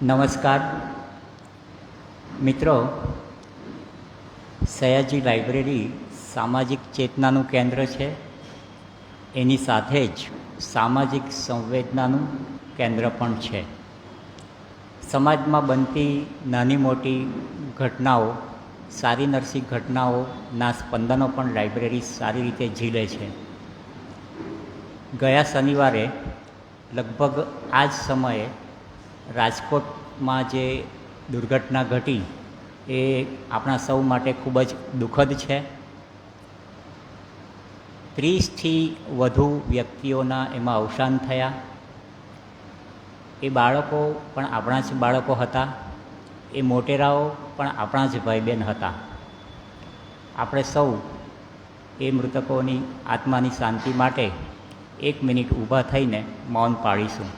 નમસ્કાર મિત્રો, સયાજી લાઇબ્રેરી સામાજિક ચેતનાનું કેન્દ્ર છે. એની સાથે જ સામાજિક સંવેદનાનું કેન્દ્ર પણ છે. સમાજમાં બનતી નાની મોટી ઘટનાઓ, સારી નરસી ઘટનાઓના સ્પંદનો પણ લાઇબ્રેરી સારી રીતે ઝીલે છે. ગયા શનિવારે લગભગ આ જ સમયે રાજકોટમાં જે દુર્ઘટના ઘટી એ આપણા સૌ માટે ખૂબ જ દુઃખદ છે. 30થી વધુ વ્યક્તિઓના એમાં અવસાન થયા. એ બાળકો પણ આપણા જ બાળકો હતા, એ મોટેરાઓ પણ આપણા જ ભાઈ બહેન હતા. આપણે સૌ એ મૃતકોની આત્માની શાંતિ માટે 1 મિનિટ ઊભા થઈને મૌન પાળીશું.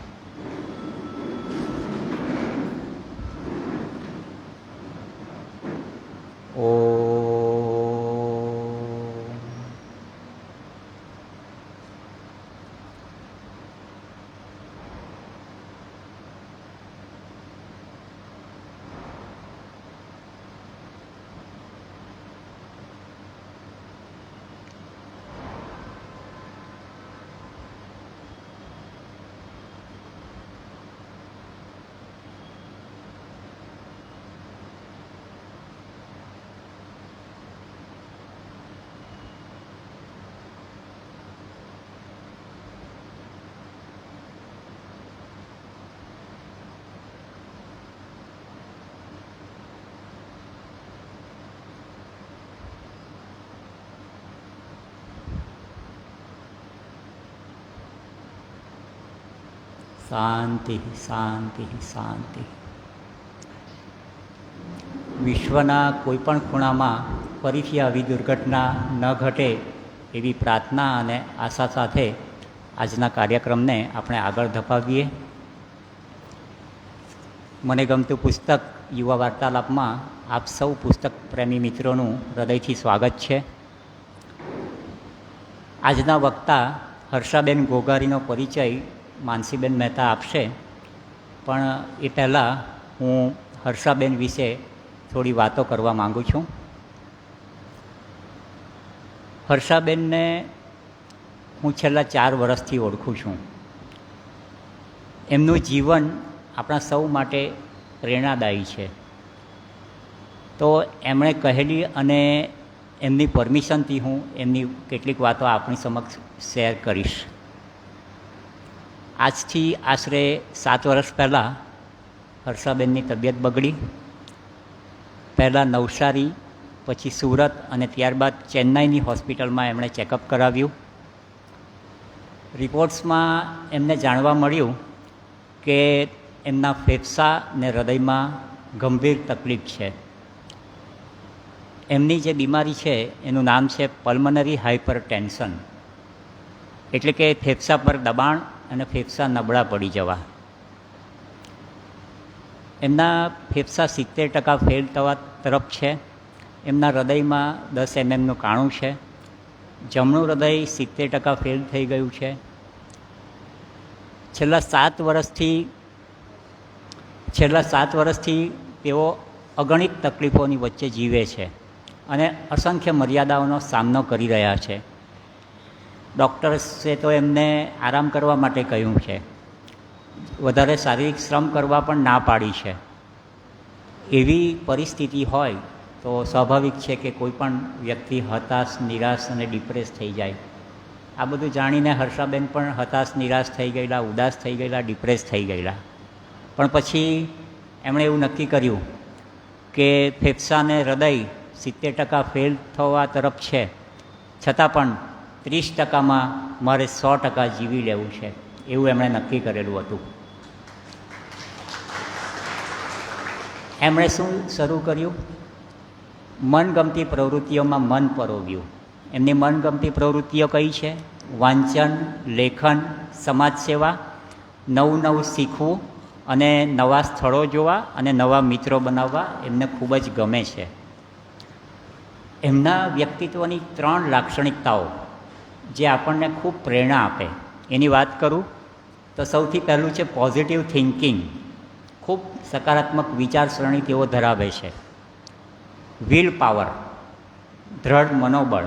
શાંતિ શાંતિ શાંતિ. વિશ્વના કોઈપણ ખૂણામાં ફરીથી આવી દુર્ઘટના ન ઘટે એવી પ્રાર્થના અને આશા સાથે આજના કાર્યક્રમને આપણે આગળ ધપાવીએ. મને ગમતું પુસ્તક યુવા વાર્તાલાપમાં આપ સૌ પુસ્તક પ્રેમી મિત્રોનું હૃદયથી સ્વાગત છે. આજના વક્તા હર્ષાબેન ગોગારીનો પરિચય માનસીબેન મહેતા આપશે, પણ એ પહેલાં હું હર્ષાબેન વિશે થોડી વાતો કરવા માગું છું. હર્ષાબેનને હું છેલ્લા 4 વર્ષથી ઓળખું છું. એમનું જીવન આપણા સૌ માટે પ્રેરણાદાયી છે. તો એમણે કહેલી અને એમની પરમિશનથી હું એમની કેટલીક વાતો આપણી સમક્ષ શેર કરીશ. આજથી આશરે 7 વર્ષ પહેલાં હર્ષાબેનની તબિયત બગડી. પહેલાં નવસારી, પછી સુરત અને ત્યારબાદ ચેન્નાઈની હોસ્પિટલમાં એમણે ચેકઅપ કરાવ્યું. રિપોર્ટ્સમાં એમને જાણવા મળ્યું કે એમના ફેફસા ને હૃદયમાં ગંભીર તકલીફ છે. એમની જે બીમારી છે એનું નામ છે પલ્મનરી હાઇપરટેન્શન, એટલે કે ફેફસા પર દબાણ અને ફેફસા નબળા પડી જવા. એમના ફેફસા 70% ફેલ થવા તરફ છે. એમના હૃદયમાં 10 mmનું કાણું છે. જમણું હૃદય 70% ફેલ થઈ ગયું છે. છેલ્લા 7 વર્ષથી તેઓ અગણિત તકલીફોની વચ્ચે જીવે છે અને અસંખ્ય મર્યાદાઓનો સામનો કરી રહ્યા છે. ડૉક્ટર્સે તો એમને આરામ કરવા માટે કહ્યું છે, વધારે શારીરિક શ્રમ કરવા પણ ના પાડી છે. એવી પરિસ્થિતિ હોય તો સ્વાભાવિક છે કે કોઈ પણ વ્યક્તિ હતાશ, નિરાશ અને ડિપ્રેસ થઈ જાય. આ બધું જાણીને હર્ષાબેન પણ હતાશ, નિરાશ થઈ ગયેલા, ઉદાસ થઈ ગયેલા, ડિપ્રેસ થઈ ગયેલા. પણ પછી એમણે એવું નક્કી કર્યું કે ફેફસાને હૃદય 70% ફેલ થવા તરફ છે, છતાં પણ 30%માં મારે 100% જીવી લેવું છે, એવું એમણે નક્કી કરેલું હતું. એમણે શું શરૂ કર્યું? મનગમતી પ્રવૃત્તિઓમાં મન પરોવ્યું. એમની મનગમતી પ્રવૃત્તિઓ કઈ છે? વાંચન, લેખન, સમાજસેવા, નવું શીખવું અને નવા સ્થળો જોવા અને નવા મિત્રો બનાવવા એમને ખૂબ જ ગમે છે. એમના વ્યક્તિત્વની 3 લાક્ષણિકતાઓ જે આપણને ખૂબ પ્રેરણા આપે એની વાત કરું તો સૌથી પહેલું છે પોઝિટિવ થિંકિંગ. ખૂબ સકારાત્મક વિચારસરણી તેઓ ધરાવે છે. વિલ પાવર, દ્રઢ મનોબળ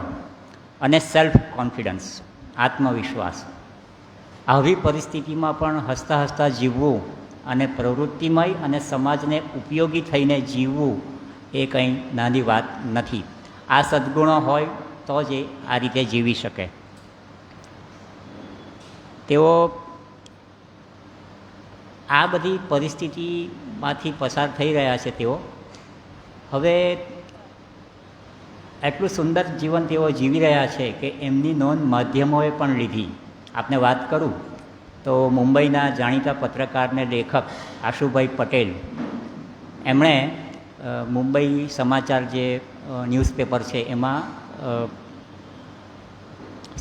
અને સેલ્ફ કોન્ફિડન્સ, આત્મવિશ્વાસ. આવી પરિસ્થિતિમાં પણ હસતા હસતા જીવવું અને પ્રવૃત્તિમય અને સમાજને ઉપયોગી થઈને જીવવું એ કંઈ નાની વાત નથી. આ સદ્ગુણો હોય તો જ એ આ રીતે જીવી શકે. તેઓ આ બધી પરિસ્થિતિમાંથી પસાર થઈ રહ્યા છે. તેઓ હવે એટલું સુંદર જીવન તેઓ જીવી રહ્યા છે કે એમની નોંધ માધ્યમોએ પણ લીધી. આપને વાત કરું તો મુંબઈના જાણીતા પત્રકાર ને લેખક આશુભાઈ પટેલ, એમણે મુંબઈ સમાચાર જે ન્યૂઝપેપર છે એમાં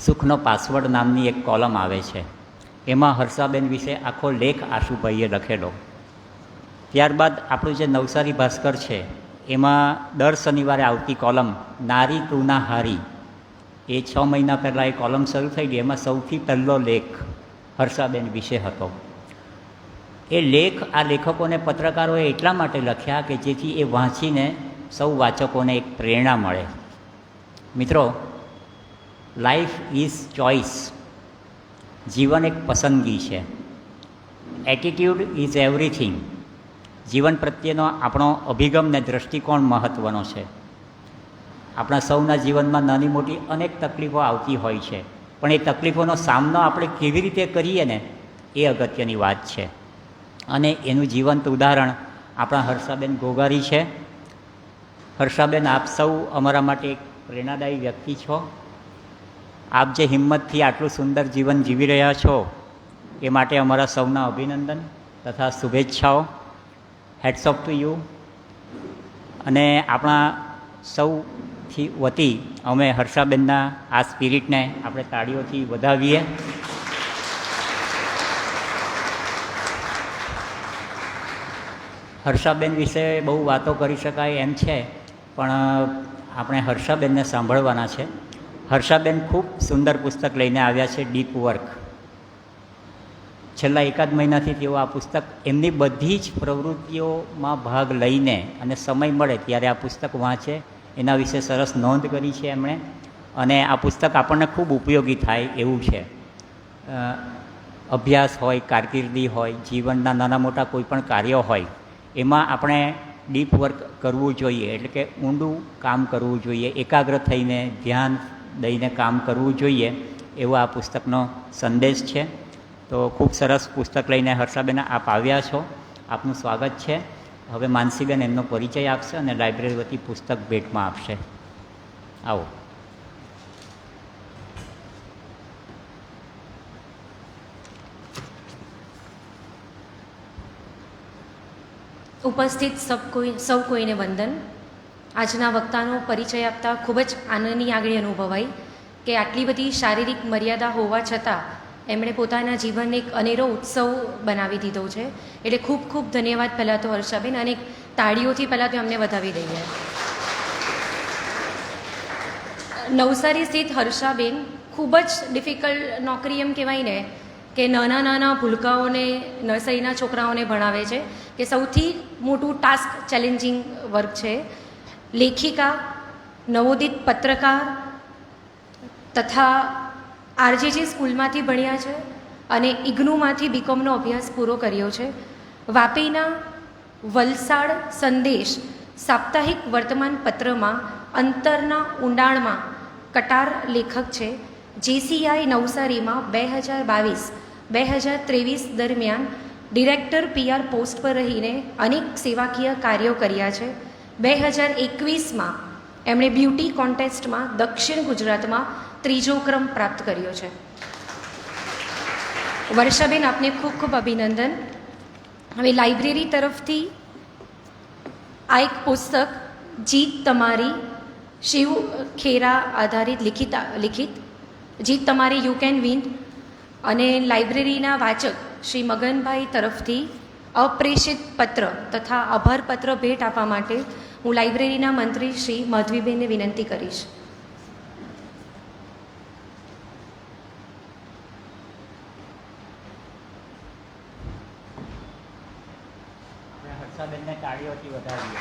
સુખનો પાસવર્ડ નામની એક કોલમ આવે છે. એમાં હર્ષાબેન વિશે આખો લેખ આશુભાઈએ લખેલો. ત્યારબાદ આપણું જે નવસારી ભાસ્કર છે એમાં દર શનિવારે આવતી કોલમ નારી તું ના હારી, એ 6 મહિના પહેલાં એ કોલમ શરૂ થઈ ગઈ. એમાં સૌથી પહેલો લેખ હર્ષાબેન વિશે હતો. એ લેખ આ લેખકોને પત્રકારોએ એટલા માટે લખ્યા કે જેથી એ વાંચીને સૌ વાચકોને એક પ્રેરણા મળે. મિત્રો, લાઈફ ઇઝ ચોઇસ. જીવન એક પસંદગી છે. Attitude is everything. જીવન પ્રત્યેનો આપણો અભિગમ ને દૃષ્ટિકોણ મહત્ત્વનો છે. આપણા સૌના જીવનમાં નાની મોટી અનેક તકલીફો આવતી હોય છે, પણ એ તકલીફોનો સામનો આપણે કેવી રીતે કરીએ ને એ અગત્યની વાત છે. અને એનું જીવંત ઉદાહરણ આપણા હર્ષાબેન ગોગારી છે. હર્ષાબેન, આપ સૌ અમારા માટે એક પ્રેરણાદાયી વ્યક્તિ છો. આપ જે હિંમતથી આટલું સુંદર જીવન જીવી રહ્યા છો એ માટે અમારા સૌના અભિનંદન તથા શુભેચ્છાઓ. Heads of to you. અને આપણા સૌથી વતી અમે હર્ષાબેનના આ સ્પિરિટને આપણે તાળીઓથી વધાવીએ. હર્ષાબેન વિશે બહુ વાતો કરી શકાય એમ છે, પણ આપણે હર્ષાબેનને સાંભળવાના છે. હર્ષાબેન ખૂબ સુંદર પુસ્તક લઈને આવ્યા છે, ડીપ વર્ક. છેલ્લા એકાદ મહિનાથી તેઓ આ પુસ્તક એમની બધી જ પ્રવૃત્તિઓમાં ભાગ લઈને અને સમય મળે ત્યારે આ પુસ્તક વાંચે, એના વિશે સરસ નોંધ કરી છે એમણે. અને આ પુસ્તક આપણને ખૂબ ઉપયોગી થાય એવું છે. અભ્યાસ હોય, કારકિર્દી હોય, જીવનના નાના મોટા કોઈ પણ કાર્યો હોય, એમાં આપણે ડીપ વર્ક કરવું જોઈએ. એટલે કે ઊંડું કામ કરવું જોઈએ, એકાગ્ર થઈને ધ્યાન દઈને કામ કરવું જોઈએ, એવો આ પુસ્તકનો સંદેશ છે. તો ખૂબ સરસ પુસ્તક લઈને હર્ષાબેન આપ આવ્યા છો. આપનું સ્વાગત છે. હવે માનસીબેન એમનો પરિચય આપશે અને લાઇબ્રેરી વતી પુસ્તક ભેટમાં આપશે. આવો. ઉપસ્થિત સૌ કોઈને વંદન. આજના વક્તાનો પરિચય આપતા ખૂબ જ આનંદની આગળ અનુભવાઈ કે આટલી બધી શારીરિક મર્યાદા હોવા છતાં એમણે પોતાના જીવનને એક અનેરો ઉત્સવ બનાવી દીધો છે. એટલે ખૂબ ખૂબ ધન્યવાદ પહેલાં તો હર્ષાબેન, અને તાળીઓથી પહેલાં તો એમને વધાવી દઈએ. નવસારી સ્થિત હર્ષાબેન ખૂબ જ ડિફિકલ્ટ નોકરી એમ કહેવાય ને કે નાના નાના ભૂલકાઓને, નર્સરીના છોકરાઓને ભણાવે છે, કે સૌથી મોટું ટાસ્ક ચેલેન્જિંગ વર્ક છે. લેખિકા, નવોદિત પત્રકાર તથા આરજેજી સ્કૂલમાંથી ભણ્યા છે અને ઇગ્નુમાંથી બીકોમનો અભ્યાસ પૂરો કર્યો છે. વાપીના વલસાડ સંદેશ સાપ્તાહિક વર્તમાન પત્રમાં અંતરના ઊંડાણમાં કટાર લેખક છે. જેસીઆઈ નવસારીમાં 2022-2023 દરમિયાન ડિરેક્ટર PR પોસ્ટ પર રહીને અનેક સેવાકીય કાર્યો કર્યા છે. 2021માં એમણે બ્યુટી કોન્ટેસ્ટમાં દક્ષિણ ગુજરાતમાં 3જો ક્રમ પ્રાપ્ત કર્યો છે. વર્ષાબેન, આપને ખૂબ ખૂબ અભિનંદન. હવે લાઇબ્રેરી તરફથી આ એક પુસ્તક જીત તમારી, શિવ ખેરા આધારિત લિખિત જીત તમારી યુ કેન વિન, અને લાઇબ્રેરીના વાચક શ્રી મગનભાઈ તરફથી અપ્રેષિત પત્ર તથા આભાર પત્ર ભેટ આપવા માટે હું લાઇબ્રેરીના મંત્રી શ્રી માધવીબેનને વિનંતી કરીશ. હર્ષાબેનને તાળીઓથી વધાવીએ.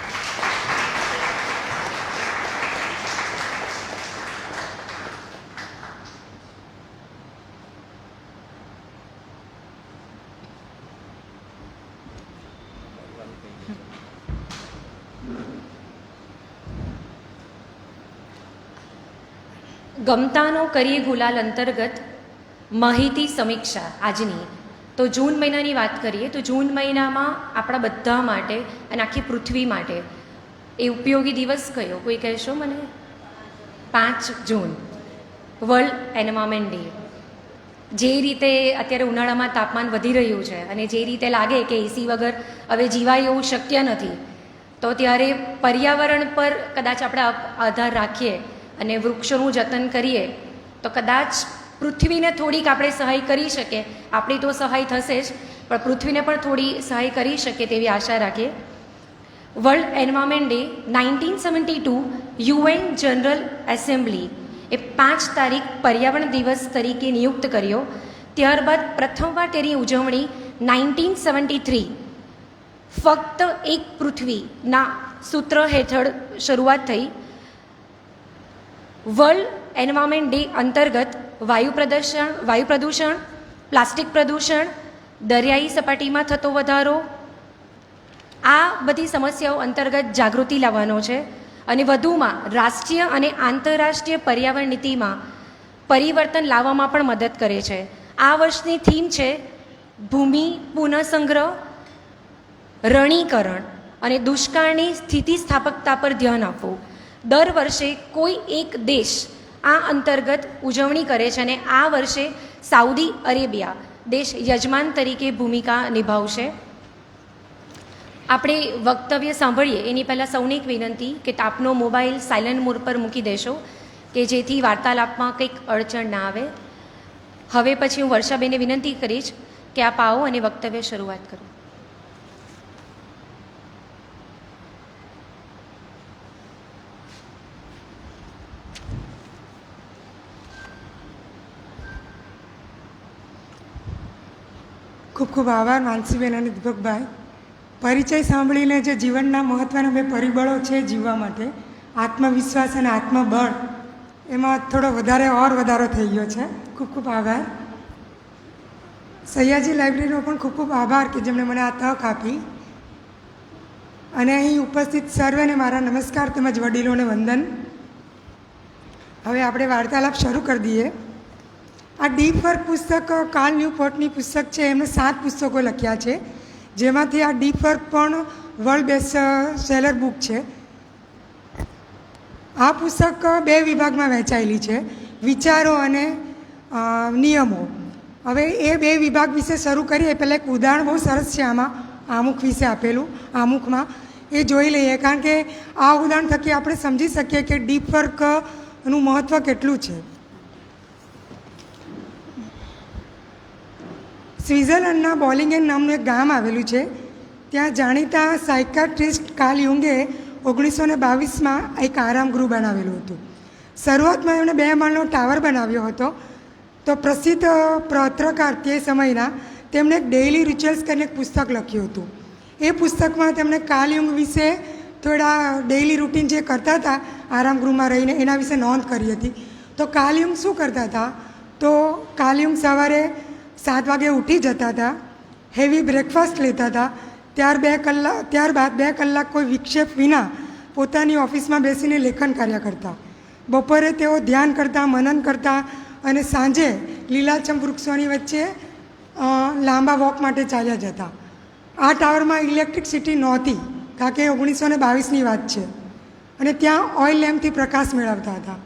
ગમતાનો કરીએ ગુલાલ અંતર્ગત માહિતી સમીક્ષા આજની. તો જૂન મહિનાની વાત કરીએ તો જૂન મહિનામાં આપણા બધા માટે અને આખી પૃથ્વી માટે એ ઉપયોગી દિવસ કયો, કોઈ કહેશો મને? 5 જૂન, વર્લ્ડ એન્વાયરમેન્ટ ડે. જે રીતે અત્યારે ઉનાળામાં તાપમાન વધી રહ્યું છે અને જે રીતે લાગે કે એસી વગર હવે જીવાય એવું શક્ય નથી, તો ત્યારે પર્યાવરણ પર કદાચ આપણે આધાર રાખીએ અને વૃક્ષોનું જતન કરીએ તો કદાચ પૃથ્વીને થોડીક આપણે સહાય કરી શકીએ. આપણી તો સહાય થશે જ, પણ પૃથ્વીને પણ થોડી સહાય કરી શકીએ તેવી આશા રાખીએ. World environment day 1972 UN general assembly એ 5 તારીખ પર્યાવરણ દિવસ તરીકે નિયુક્ત કર્યો. ત્યારબાદ પ્રથમવાર તેની ઉજવણી 1973 ફક્ત એક પૃથ્વીના સૂત્ર હેઠળ શરૂઆત થઈ. વર્લ્ડ એન્વાયરમેન્ટ ડે અંતર્ગત વાયુ પ્રદૂષણ, પ્લાસ્ટિક પ્રદૂષણ, દરિયાઈ સપાટીમાં થતો વધારો, આ બધી સમસ્યાઓ અંતર્ગત જાગૃતિ લાવવાનો છે અને વધુમાં રાષ્ટ્રીય અને આંતરરાષ્ટ્રીય પર્યાવરણ નીતિમાં પરિવર્તન લાવવામાં પણ મદદ કરે છે. આ વર્ષની થીમ છે ભૂમિ પુનઃસંગ્રહ, રણીકરણ અને દુષ્કાળની સ્થિતિસ્થાપકતા પર ધ્યાન આપવું. દર વર્ષે કોઈ એક દેશ આ અંતર્ગત ઉજવણી કરે છે અને આ વર્ષે સાઉદી અરેબિયા દેશ યજમાન તરીકે ભૂમિકા નિભાવશે. આપણે વક્તવ્ય સાંભળીએ એની પહેલાં સૌને એક વિનંતી કે આપનો મોબાઈલ સાયલન્ટ મોડ પર મૂકી દેશો કે જેથી વાર્તાલાપમાં કંઈક અડચણ ના આવે. હવે પછી હું વર્ષાબેનને વિનંતી કરીશ કે આપ આવો અને વક્તવ્ય શરૂઆત કરો. ખૂબ ખૂબ આભાર માનસીબેન અને દીપકભાઈ. પરિચય સાંભળીને જે જીવનના મહત્ત્વના 2 પરિબળો છે જીવવા માટે, આત્મવિશ્વાસ અને આત્મબળ, એમાં થોડો વધારો થઈ ગયો છે. ખૂબ ખૂબ આભાર. સયાજી લાઇબ્રેરીનો પણ ખૂબ ખૂબ આભાર કે જેમણે મને આ તક આપી. અને અહીં ઉપસ્થિત સર્વેને મારા નમસ્કાર તેમજ વડીલોને વંદન. હવે આપણે વાર્તાલાપ શરૂ કરી દઈએ. આ ડીપ વર્ક પુસ્તક કાર્લ ન્યૂપોર્ટની પુસ્તક છે. એમણે 7 પુસ્તકો લખ્યા છે, જેમાંથી આ ડીપ વર્ક પણ વર્લ્ડ બેસ્ટ સેલર બુક છે. આ પુસ્તક 2 વિભાગમાં વહેંચાયેલી છે, વિચારો અને નિયમો. હવે એ 2 વિભાગ વિશે શરૂ કરીએ. પહેલાં એક ઉદાહરણ બહુ સરસ છે આમાં, આમુખ વિશે આપેલું, આમુખમાં એ જોઈ લઈએ, કારણ કે આ ઉદાહરણ થકી આપણે સમજી શકીએ કે ડીપ વર્કનું મહત્ત્વ કેટલું છે. સ્વિટ્ઝરલેન્ડના બોલિંગેન નામનું એક ગામ આવેલું છે. ત્યાં જાણીતા સાયકાટ્રિસ્ટ કાર્લ યુંગે 1922માં એક આરામગૃહ બનાવેલું હતું. શરૂઆતમાં એમણે 2 માળનો ટાવર બનાવ્યો હતો. તો પ્રસિદ્ધ પત્રકાર તે સમયના તેમણે એક ડેઇલી રિચ્યુઅલ્સ કરીને એક પુસ્તક લખ્યું હતું. એ પુસ્તકમાં તેમણે કાર્લ યુંગ વિશે થોડા ડેઇલી રૂટીન જે કરતા હતા આરામગૃહમાં રહીને એના વિશે નોંધ કરી હતી. તો કાર્લ યુંગ શું કરતા હતા, તો કાર્લ યુંગ સવારે 7 વાગે ઉઠી જતા હતા, હેવી બ્રેકફાસ્ટ લેતા હતા, ત્યારબાદ 2 કલાક કોઈ વિક્ષેપ વિના પોતાની ઓફિસમાં બેસીને લેખન કાર્ય કરતા. બપોરે તેઓ ધ્યાન કરતા, મનન કરતા અને સાંજે લીલાછમ વૃક્ષોની વચ્ચે લાંબા વોક માટે ચાલ્યા જતા. આ ટાવરમાં ઇલેક્ટ્રિસિટી નહોતી, કારણ કે 1922ની વાત છે, અને ત્યાં ઓઇલ લેમ્પથી પ્રકાશ મેળવતા હતા.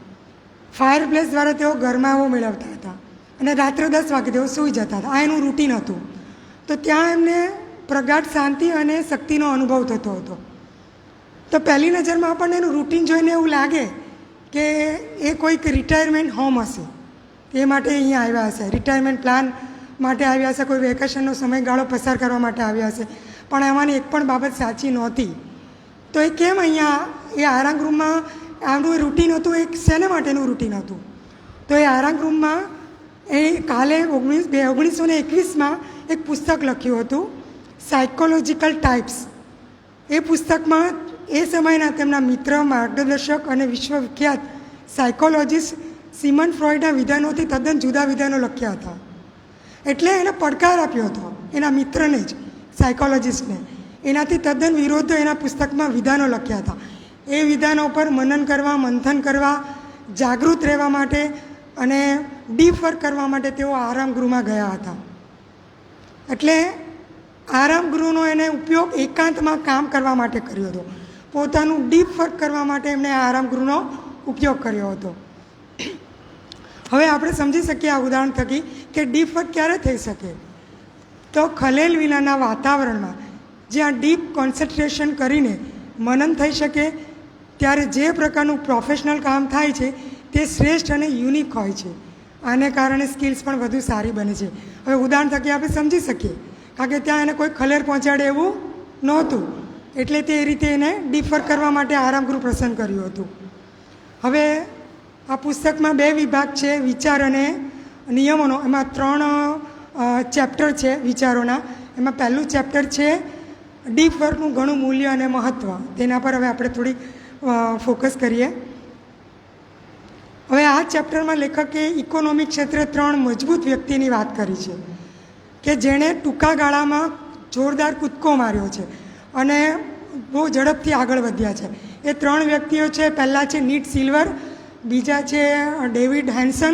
ફાયર પ્લેસ દ્વારા તેઓ ગરમાવો મેળવતા હતા અને રાત્રે 10 વાગે તેઓ સૂઈ જતા હતા. આ એનું રૂટીન હતું. તો ત્યાં એમને પ્રગાઢ શાંતિ અને શક્તિનો અનુભવ થતો હતો. તો પહેલી નજરમાં આપણને એનું રૂટીન જોઈને એવું લાગે કે એ કોઈક રિટાયરમેન્ટ હોમ હશે, એ માટે અહીંયા આવ્યા હશે, રિટાયરમેન્ટ પ્લાન માટે આવ્યા હશે, કોઈ વેકેશનનો સમયગાળો પસાર કરવા માટે આવ્યા હશે. પણ એમાંની એક પણ બાબત સાચી નહોતી. તો એ કેમ અહીંયા એ આરામગૃહમાં આમનું રૂટીન હતું, એ શેના માટેનું રૂટીન હતું? તો એ આરામગૃહમાં એ કાલે 1921માં એક પુસ્તક લખ્યું હતું, સાયકોલોજીકલ ટાઈપ્સ. એ પુસ્તકમાં એ સમયના તેમના મિત્ર, માર્ગદર્શક અને વિશ્વવિખ્યાત સાયકોલોજીસ્ટ સિમન ફ્રોઈડના વિધાનોથી તદ્દન જુદા વિધાનો લખ્યા હતા. એટલે એને પડકાર આપ્યો હતો એના મિત્રને જ, સાયકોલોજીસ્ટને. એનાથી તદ્દન વિરોધ એના પુસ્તકમાં વિધાનો લખ્યા હતા. એ વિધાનો પર મનન કરવા, મંથન કરવા, જાગૃત રહેવા માટે અને ડીપ વર્ક કરવા માટે તેઓ આરામ ગૃહમાં ગયા હતા. એટલે આરામ ગૃહનો એને ઉપયોગ એકાંતમાં કામ કરવા માટે કર્યો હતો. પોતાનું ડીપ વર્ક કરવા માટે એમણે આરામ ગૃહનો ઉપયોગ કર્યો હતો. હવે આપણે સમજી શકીએ આ ઉદાહરણ થકી કે ડીપ વર્ક ક્યારે થઈ શકે? તો ખલેલ વિનાના વાતાવરણમાં જ્યાં ડીપ કોન્સન્ટ્રેશન કરીને મનન થઈ શકે ત્યારે જે પ્રકારનું પ્રોફેશનલ કામ થાય છે તે શ્રેષ્ઠ અને યુનિક હોય છે. આને કારણે સ્કિલ્સ પણ વધુ સારી બને છે. હવે ઉદાહરણ થકી આપણે સમજી શકીએ, કારણ કે ત્યાં એને કોઈ ખલેલ પહોંચાડે એવું નહોતું, એટલે તે રીતે એને ડીપ વર્ક કરવા માટે આરામગૃહ પસંદ કર્યું હતું. હવે આ પુસ્તકમાં 2 વિભાગ છે, વિચાર અને નિયમોનો. એમાં 3 ચેપ્ટર છે વિચારોના. એમાં પહેલું ચેપ્ટર છે ડીપ વર્કનું ઘણું મૂલ્ય અને મહત્ત્વ. તેના પર હવે આપણે થોડીક ફોકસ કરીએ. હવે આ ચેપ્ટરમાં લેખકે ઇકોનોમિક ક્ષેત્રે 3 મજબૂત વ્યક્તિની વાત કરી છે કે જેણે ટૂંકા ગાળામાં જોરદાર કૂદકો માર્યો છે અને બહુ ઝડપથી આગળ વધ્યા છે. એ 3 વ્યક્તિઓ છે. પહેલાં છે નીટ સિલ્વર, બીજા છે ડેવિડ હેન્સન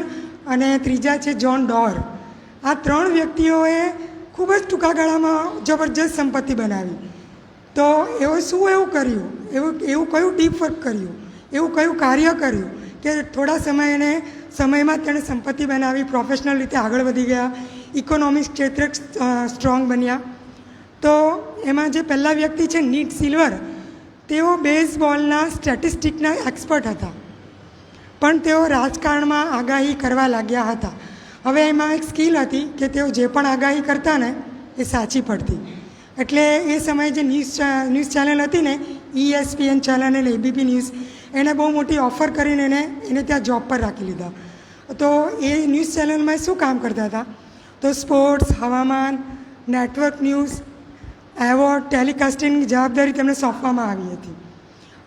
અને ત્રીજા છે જ્હોન ડોર. આ 3 વ્યક્તિઓએ ખૂબ જ ટૂંકા ગાળામાં જબરજસ્ત સંપત્તિ બનાવી. તો શું એવું કર્યું, એવું કયું ડીપ વર્ક કર્યું, એવું કયું કાર્ય કર્યું કે થોડા સમયમાં તેણે સંપત્તિ બનાવી, પ્રોફેશનલ રીતે આગળ વધી ગયા, ઇકોનોમિક ક્ષેત્રે સ્ટ્રોંગ બન્યા? તો એમાં જે પહેલા વ્યક્તિ છે નીટ સિલ્વર, તેઓ બેઝબોલના સ્ટેટિસ્ટિકના એક્સપર્ટ હતા, પણ તેઓ રાજકારણમાં આગાહી કરવા લાગ્યા હતા. હવે એમાં એક સ્કિલ હતી કે તેઓ જે પણ આગાહી કરતા ને એ સાચી પડતી. એટલે એ સમયે જે ન્યૂઝ ચેનલ હતી ને, ESPN ચેનલ અને ABP ન્યૂઝ, એને બહુ મોટી ઓફર કરીને એને ત્યાં જોબ પર રાખી લીધા. તો એ ન્યૂઝ ચેનલમાં શું કામ કરતા હતા? તો સ્પોર્ટ્સ, હવામાન, નેટવર્ક ન્યૂઝ, એવોર્ડ, ટેલિકાસ્ટિંગની જવાબદારી તેમને સોંપવામાં આવી હતી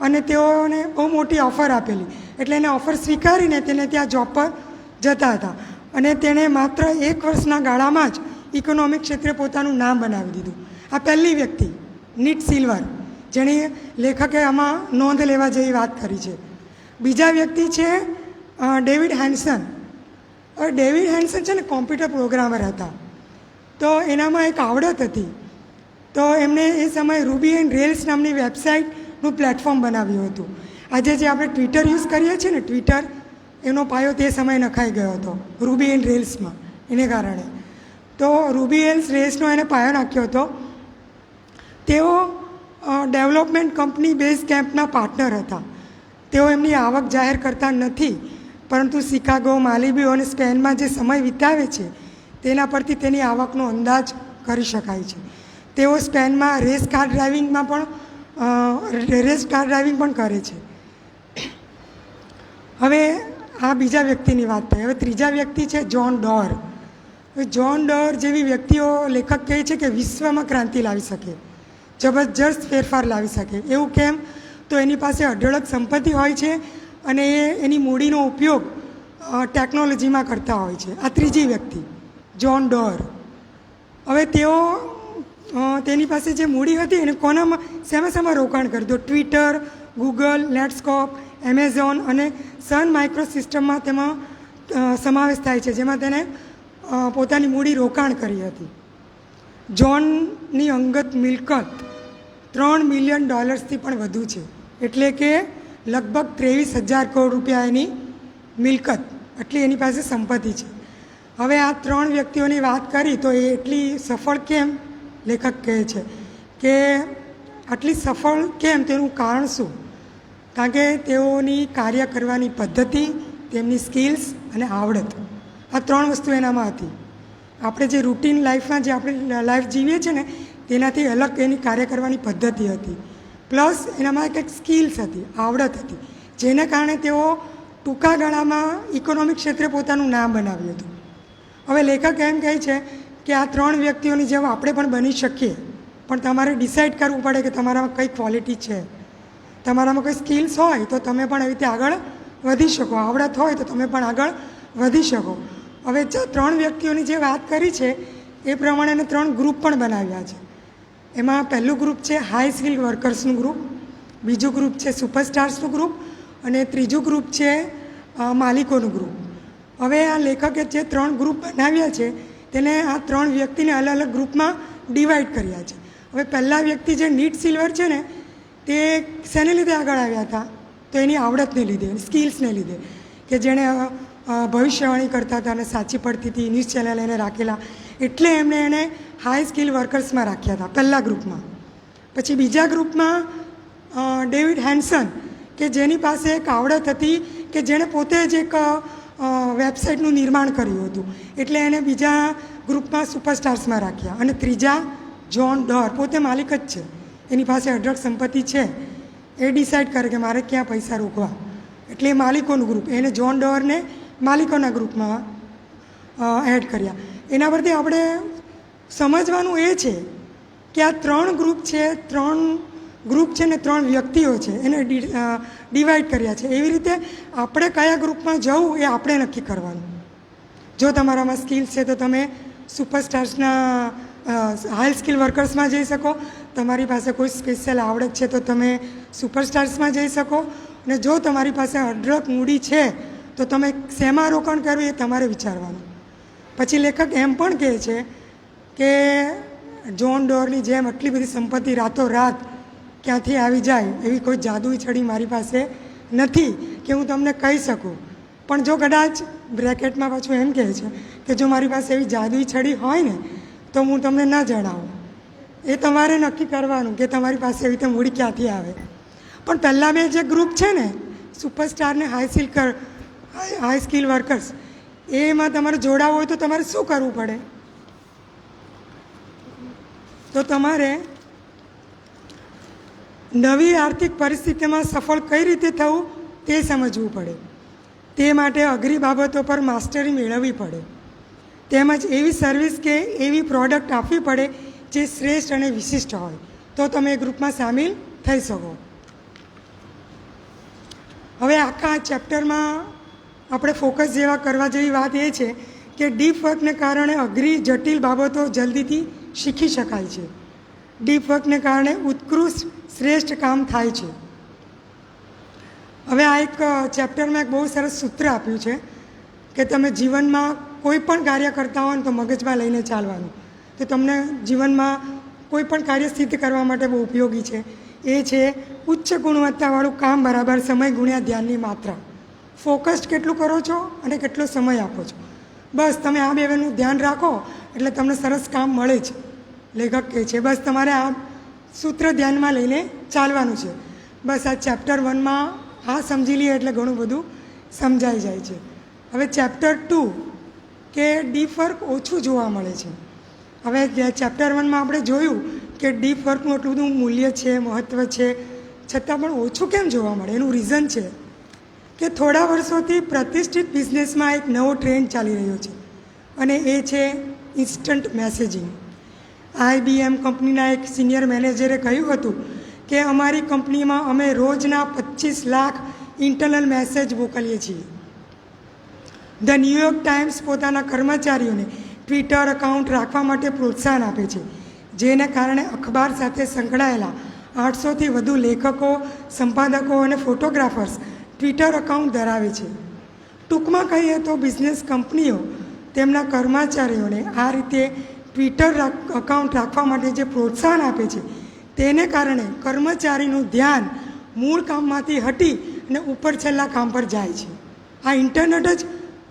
અને તેઓને બહુ મોટી ઓફર આપેલી. એટલે એને ઓફર સ્વીકારીને તેને ત્યાં જોબ પર જતા હતા અને તેણે માત્ર 1 વર્ષના ગાળામાં જ ઇકોનોમિક ક્ષેત્રે પોતાનું નામ બનાવી દીધું. આ પહેલી વ્યક્તિ નીટ સિલ્વર, જેણે લેખકે આમાં નોંધ લેવા જેવી વાત કરી છે. બીજા વ્યક્તિ છે ડેવિડ હેન્સન. હવે ડેવિડ હેન્સન છે ને કોમ્પ્યુટર પ્રોગ્રામર હતા. તો એનામાં એક આવડત હતી. તો એમણે એ સમયે રૂબી એન્ડ રેલ્સ નામની વેબસાઇટનું પ્લેટફોર્મ બનાવ્યું હતું. આજે જે આપણે ટ્વિટર યુઝ કરીએ છીએ ને, ટ્વિટર, એનો પાયો તે સમયે નખાઈ ગયો હતો રૂબી એન્ડ રેલ્સમાં. એને કારણે તો રૂબી એન્ડ રેલ્સનો એને પાયો નાખ્યો હતો. તેઓ ડેવલપમેન્ટ કંપની બેઝ કેમ્પના પાર્ટનર હતા. તેઓ એમની આવક જાહેર કરતા નથી, પરંતુ શિકાગો, માલિબુ અને સ્પેનમાં જે સમય વિતાવે છે તેના પરથી તેની આવકનો અંદાજ કરી શકાય છે. તેઓ સ્પેનમાં રેસ કાર ડ્રાઇવિંગ પણ કરે છે. હવે આ બીજા વ્યક્તિની વાત થઈ. હવે ત્રીજા વ્યક્તિ છે જ્હોન ડોર. જ્હોન ડોર જેવી વ્યક્તિઓ લેખક કહે છે કે વિશ્વમાં ક્રાંતિ લાવી શકે, જબરજસ્ત ફેરફાર લાવી શકે. એવું કેમ? તો એની પાસે અઢળક સંપત્તિ હોય છે અને એની મૂડીનો ઉપયોગ ટેકનોલોજીમાં કરતા હોય છે. આ ત્રીજી વ્યક્તિ જ્હોન ડોર. હવે તેની પાસે જે મૂડી હતી એને શેમાં રોકાણ કર્યું? તો ટ્વિટર, ગૂગલ, નેટસ્કોપ, એમેઝોન અને સન માઇક્રો સિસ્ટમમાં તેમાં સમાવેશ થાય છે, જેમાં તેને પોતાની મૂડી રોકાણ કરી હતી. જ્હોનની અંગત મિલકત $3 મિલિયન પણ વધુ છે. એટલે કે લગભગ 23,000 કરોડ રૂપિયા એની મિલકત, એટલી એની પાસે સંપત્તિ છે. હવે આ 3 વ્યક્તિઓની વાત કરી તો એ એટલી સફળ કેમ? લેખક કહે છે કે આટલી સફળ કેમ, તેનું કારણ શું? કારણ કે તેઓની કાર્ય કરવાની પદ્ધતિ, તેમની સ્કિલ્સ અને આવડત, આ 3 વસ્તુ એનામાં હતી. આપણે જે રૂટીન લાઈફમાં જે આપણે લાઈફ જીવીએ છીએ ને તેનાથી અલગ એની કાર્ય કરવાની પદ્ધતિ હતી, પ્લસ એનામાં એક સ્કિલ્સ હતી, આવડત હતી, જેને કારણે તેઓ ટૂંકા ગાળામાં ઇકોનોમિક ક્ષેત્રે પોતાનું નામ બનાવ્યું હતું. હવે લેખક એમ કહે છે કે આ 3 વ્યક્તિઓની જેમ આપણે પણ બની શકીએ પણ તમારે ડિસાઇડ કરવું પડે કે તમારામાં કઈ ક્વોલિટી છે. તમારામાં કોઈ સ્કિલ્સ હોય તો તમે પણ એવી રીતે આગળ વધી શકો, આવડત હોય તો તમે પણ આગળ વધી શકો. હવે 3 વ્યક્તિઓની જે વાત કરી છે એ પ્રમાણે એને 3 ગ્રુપ પણ બનાવ્યા છે. એમાં પહેલું ગ્રુપ છે હાઈ સ્કિલ વર્કર્સનું ગ્રુપ, બીજું ગ્રુપ છે સુપરસ્ટાર્સનું ગ્રુપ અને ત્રીજું ગ્રુપ છે માલિકોનું ગ્રુપ. હવે આ લેખકે જે 3 ગ્રુપ બનાવ્યા છે તેને આ 3 વ્યક્તિને અલગ અલગ ગ્રુપમાં ડિવાઈડ કર્યા છે. હવે પહેલા વ્યક્તિ જે નીટ સિલ્વર છે ને તે શેને લીધે આગળ આવ્યા હતા? તો એની આવડતને લીધે, સ્કિલ્સને લીધે, કે જેણે ભવિષ્યવાણી કરતા હતા અને સાચી પડતી હતી, ન્યૂઝ ચેનલ એને રાખેલા, એટલે એમણે એને હાઈ સ્કિલ વર્કર્સમાં રાખ્યા હતા પહેલા ગ્રુપમાં. પછી બીજા ગ્રુપમાં ડેવિડ હેન્સન, કે જેની પાસે એક આવડત હતી કે જેણે પોતે જ એક વેબસાઇટનું નિર્માણ કર્યું હતું, એટલે એને બીજા ગ્રુપમાં સુપરસ્ટાર્સમાં રાખ્યા. અને ત્રીજા જ્હોન ડોર, પોતે માલિક જ છે, એની પાસે અઢળક સંપત્તિ છે, એ ડિસાઇડ કરે કે મારે ક્યાં પૈસા રોકવા, એટલે એ માલિકોનું ગ્રુપ, એને જ્હોન ડોરને માલિકોના ગ્રુપમાં એડ કર્યા. એના પરથી આપણે સમજવાનું એ છે કે આ 3 ગ્રુપ છે, 3 ગ્રુપ છે ને 3 વ્યક્તિઓ છે, એને ડિવાઈડ કર્યા છે. એવી રીતે આપણે કયા ગ્રુપમાં જવું એ આપણે નક્કી કરવાનું. જો તમારામાં સ્કિલ છે તો તમે સુપરસ્ટાર્સના હાઈ સ્કિલ વર્કર્સમાં જઈ શકો, તમારી પાસે કોઈ સ્પેશિયલ આવડત છે તો તમે સુપરસ્ટાર્સમાં જઈ શકો, અને જો તમારી પાસે અઢળક મૂડી છે તો તમે શેમાં રોકાણ કરવું એ તમારે વિચારવાનું. પછી લેખક એમ પણ કહે છે કે જ્હોન ડોરની જેમ આટલી બધી સંપત્તિ રાતોરાત ક્યાંથી આવી જાય એવી કોઈ જાદુઈ છડી મારી પાસે નથી કે હું તમને કહી શકું. પણ જો કદાચ બ્રેકેટમાં પાછું એમ કહે છે કે જો મારી પાસે એવી જાદુઈ છડી હોય ને તો હું તમને ના જણાવું. એ તમારે નક્કી કરવાનું કે તમારી પાસે એવી રીતે મૂડી ક્યાંથી આવે. પણ પહેલાં 2 જે ગ્રુપ છે ને, સુપરસ્ટાર ને હાઈ સ્કિલ વર્કર્સ, એમાં તમારે જોડાવવું હોય તો તમારે શું કરવું પડે? તો તમારે નવી આર્થિક પરિસ્થિતિમાં સફળ કઈ રીતે થવું તે સમજવું પડે. તે માટે અઘરી બાબતો પર માસ્ટરી મેળવવી પડે, તેમજ એવી સર્વિસ કે એવી પ્રોડક્ટ આપવી પડે જે શ્રેષ્ઠ અને વિશિષ્ટ હોય, તો તમે એ ગ્રુપમાં સામેલ થઈ શકો. હવે આખા ચેપ્ટરમાં આપણે ફોકસ જેવા કરવા જેવી વાત એ છે કે ડીપ વર્કને કારણે અઘરી જટિલ બાબતો જલ્દીથી શીખી શકાય છે. ડીપ વર્કને કારણે ઉત્કૃષ્ટ શ્રેષ્ઠ કામ થાય છે. હવે આ એક ચેપ્ટરમાં એક બહુ સરસ સૂત્ર આપ્યું છે કે તમે જીવનમાં કોઈ પણ કાર્ય કરતા હોય ને તો મગજમાં લઈને ચાલવાનું, તો તમને જીવનમાં કોઈ પણ કાર્ય સિદ્ધ કરવા માટે બહુ ઉપયોગી છે. એ છે ઉચ્ચ ગુણવત્તાવાળું કામ બરાબર સમય ગુણ્યા ધ્યાનની માત્રા. ફોકસ્ડ કેટલું કરો છો અને કેટલો સમય આપો છો, બસ તમે આ બેનું ધ્યાન રાખો એટલે તમને સરસ કામ મળે છે. લેખક કહે છે બસ તમારે આ સૂત્ર ધ્યાનમાં લઈને ચાલવાનું છે. બસ આ ચેપ્ટર 1માં આ સમજી લઈએ એટલે ઘણું બધું સમજાઈ જાય છે. હવે ચેપ્ટર 2 કે ડીપ વર્ક ઓછું જોવા મળે છે. હવે ચેપ્ટર 1માં આપણે જોયું કે ડીપ વર્કનું એટલું બધું મૂલ્ય છે, મહત્ત્વ છે, છતાં પણ ઓછું કેમ જોવા મળે? એનું રીઝન છે કે થોડા વર્ષોથી પ્રતિષ્ઠિત બિઝનેસમાં એક નવો ટ્રેન્ડ ચાલી રહ્યો છે અને એ છે ઇન્સ્ટન્ટ મેસેજિંગ. IBM કંપનીના એક સિનિયર મેનેજરે કહ્યું હતું કે અમારી કંપનીમાં અમે રોજના 25 લાખ ઇન્ટરનલ મેસેજ મોકલીએ છીએ. ધ ન્યૂયોર્ક ટાઈમ્સ પોતાના કર્મચારીઓને ટ્વિટર એકાઉન્ટ રાખવા માટે પ્રોત્સાહન આપે છે, જેને કારણે અખબાર સાથે સંકળાયેલા 800થી વધુ લેખકો, સંપાદકો અને ફોટોગ્રાફર્સ ટ્વિટર એકાઉન્ટ ધરાવે છે. ટૂંકમાં કહીએ તો બિઝનેસ કંપનીઓ તેમના કર્મચારીઓને આ રીતે ટ્વિટર એકાઉન્ટ રાખવા માટે જે પ્રોત્સાહન આપે છે તેને કારણે કર્મચારીનું ધ્યાન મૂળ કામમાંથી હટી અને ઉપર છેલ્લા કામ પર જાય છે. આ ઇન્ટરનેટ જ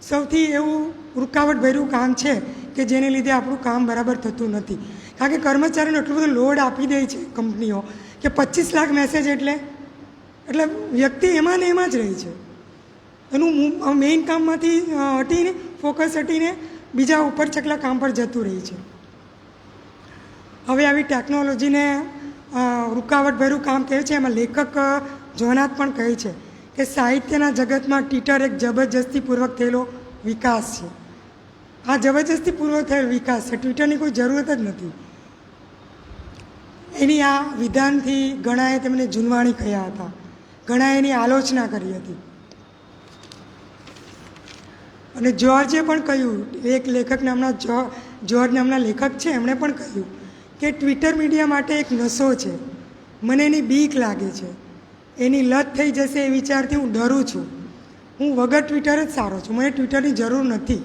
સૌથી એવું રૂકાવટભર્યું કામ છે કે જેને લીધે આપણું કામ બરાબર થતું નથી. કારણ કે કર્મચારીને એટલું બધું લોડ આપી દે છે કંપનીઓ કે 25 લાખ મેસેજ એટલે વ્યક્તિ એમાં ને એમાં જ રહે છે. એનું મેઇન કામમાંથી હટીને ફોકસ હટીને બીજા ઉપર છેલ્લા કામ પર જતું રહે છે. હવે આવી ટેકનોલોજીને રૂકાવટભર્યું કામ કહે છે. એમાં લેખક જોનાથ પણ કહે છે કે સાહિત્યના જગતમાં ટ્વિટર એક જબરજસ્તીપૂર્વક થયેલો વિકાસ છે. આ જબરજસ્તીપૂર્વક થયેલો વિકાસ છે, ટ્વિટરની કોઈ જરૂરત જ નથી. એની આ વિધાનથી ઘણાએ તેમને જૂનવાણી કહ્યા હતા, ઘણાએ એની આલોચના કરી હતી. અને જ્યોર્જે પણ કહ્યું, એક લેખક નામના જ્યોર્જ નામના લેખક છે, એમણે પણ કહ્યું કે ટ્વિટર મીડિયા માટે એક નશો છે, મને એની બીક લાગે છે, એની લત થઈ જશે એ વિચારથી હું ડરું છું, હું વગર ટ્વિટર જ સારો છું, મને ટ્વિટરની જરૂર નથી.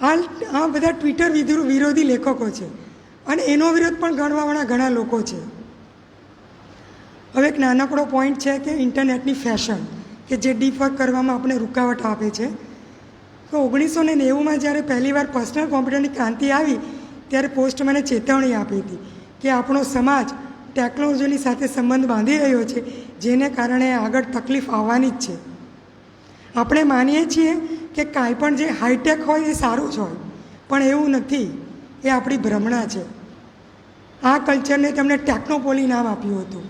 આ બધા ટ્વિટર વિરોધી લેખકો છે અને એનો વિરોધ પણ કરવાવાળા ઘણા લોકો છે. હવે એક નાનકડો પોઈન્ટ છે કે ઇન્ટરનેટની ફેશન કે જે ડીફર્ક કરવામાં આપણે રૂકાવટ આપે છે. તો 1990માં જ્યારે પહેલીવાર પર્સનલ કોમ્પ્યુટરની ક્રાંતિ આવી ત્યારે પોસ્ટમેને ચેતવણી આપી હતી કે આપણો સમાજ ટેકનોલોજીની સાથે સંબંધ બાંધી રહ્યો છે, જેને કારણે આગળ તકલીફ આવવાની જ છે. આપણે માનીએ છીએ કે કાંઈ પણ જે હાઈટેક હોય એ સારું જ હોય, પણ એવું નથી, એ આપણી ભ્રમણા છે. આ કલ્ચરને તેમણે ટેકનોપોલી નામ આપ્યું હતું.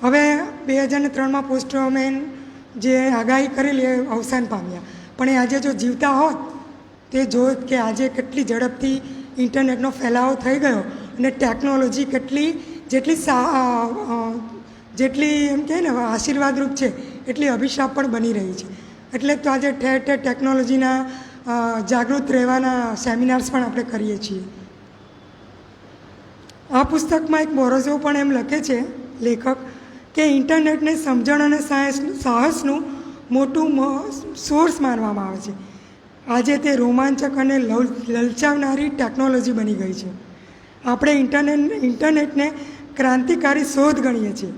હવે 2003માં પોસ્ટમેન જે આગાહી કરેલી એ અવસાન પામ્યા, પણ એ આજે જો જીવતા હોત તે જોત કે આજે કેટલી ઝડપથી ઇન્ટરનેટનો ફેલાવો થઈ ગયો અને ટેકનોલોજી જેટલી એમ કહે ને આશીર્વાદરૂપ છે એટલી અભિશાપ પણ બની રહી છે. એટલે તો આજે ઠેર ઠેર ટેકનોલોજીના જાગૃત રહેવાના સેમિનાર્સ પણ આપણે કરીએ છીએ. આ પુસ્તકમાં એક બોરોઝો પણ એમ લખે છે લેખક કે ઇન્ટરનેટને સમજણ અને સાહસનું મોટું સોર્સ માનવામાં આવે છે. આજે તે રોમાંચક અને લલચાવનારી ટેકનોલોજી બની ગઈ છે. આપણે ઇન્ટરનેટને ક્રાંતિકારી શોધ ગણીએ છીએ.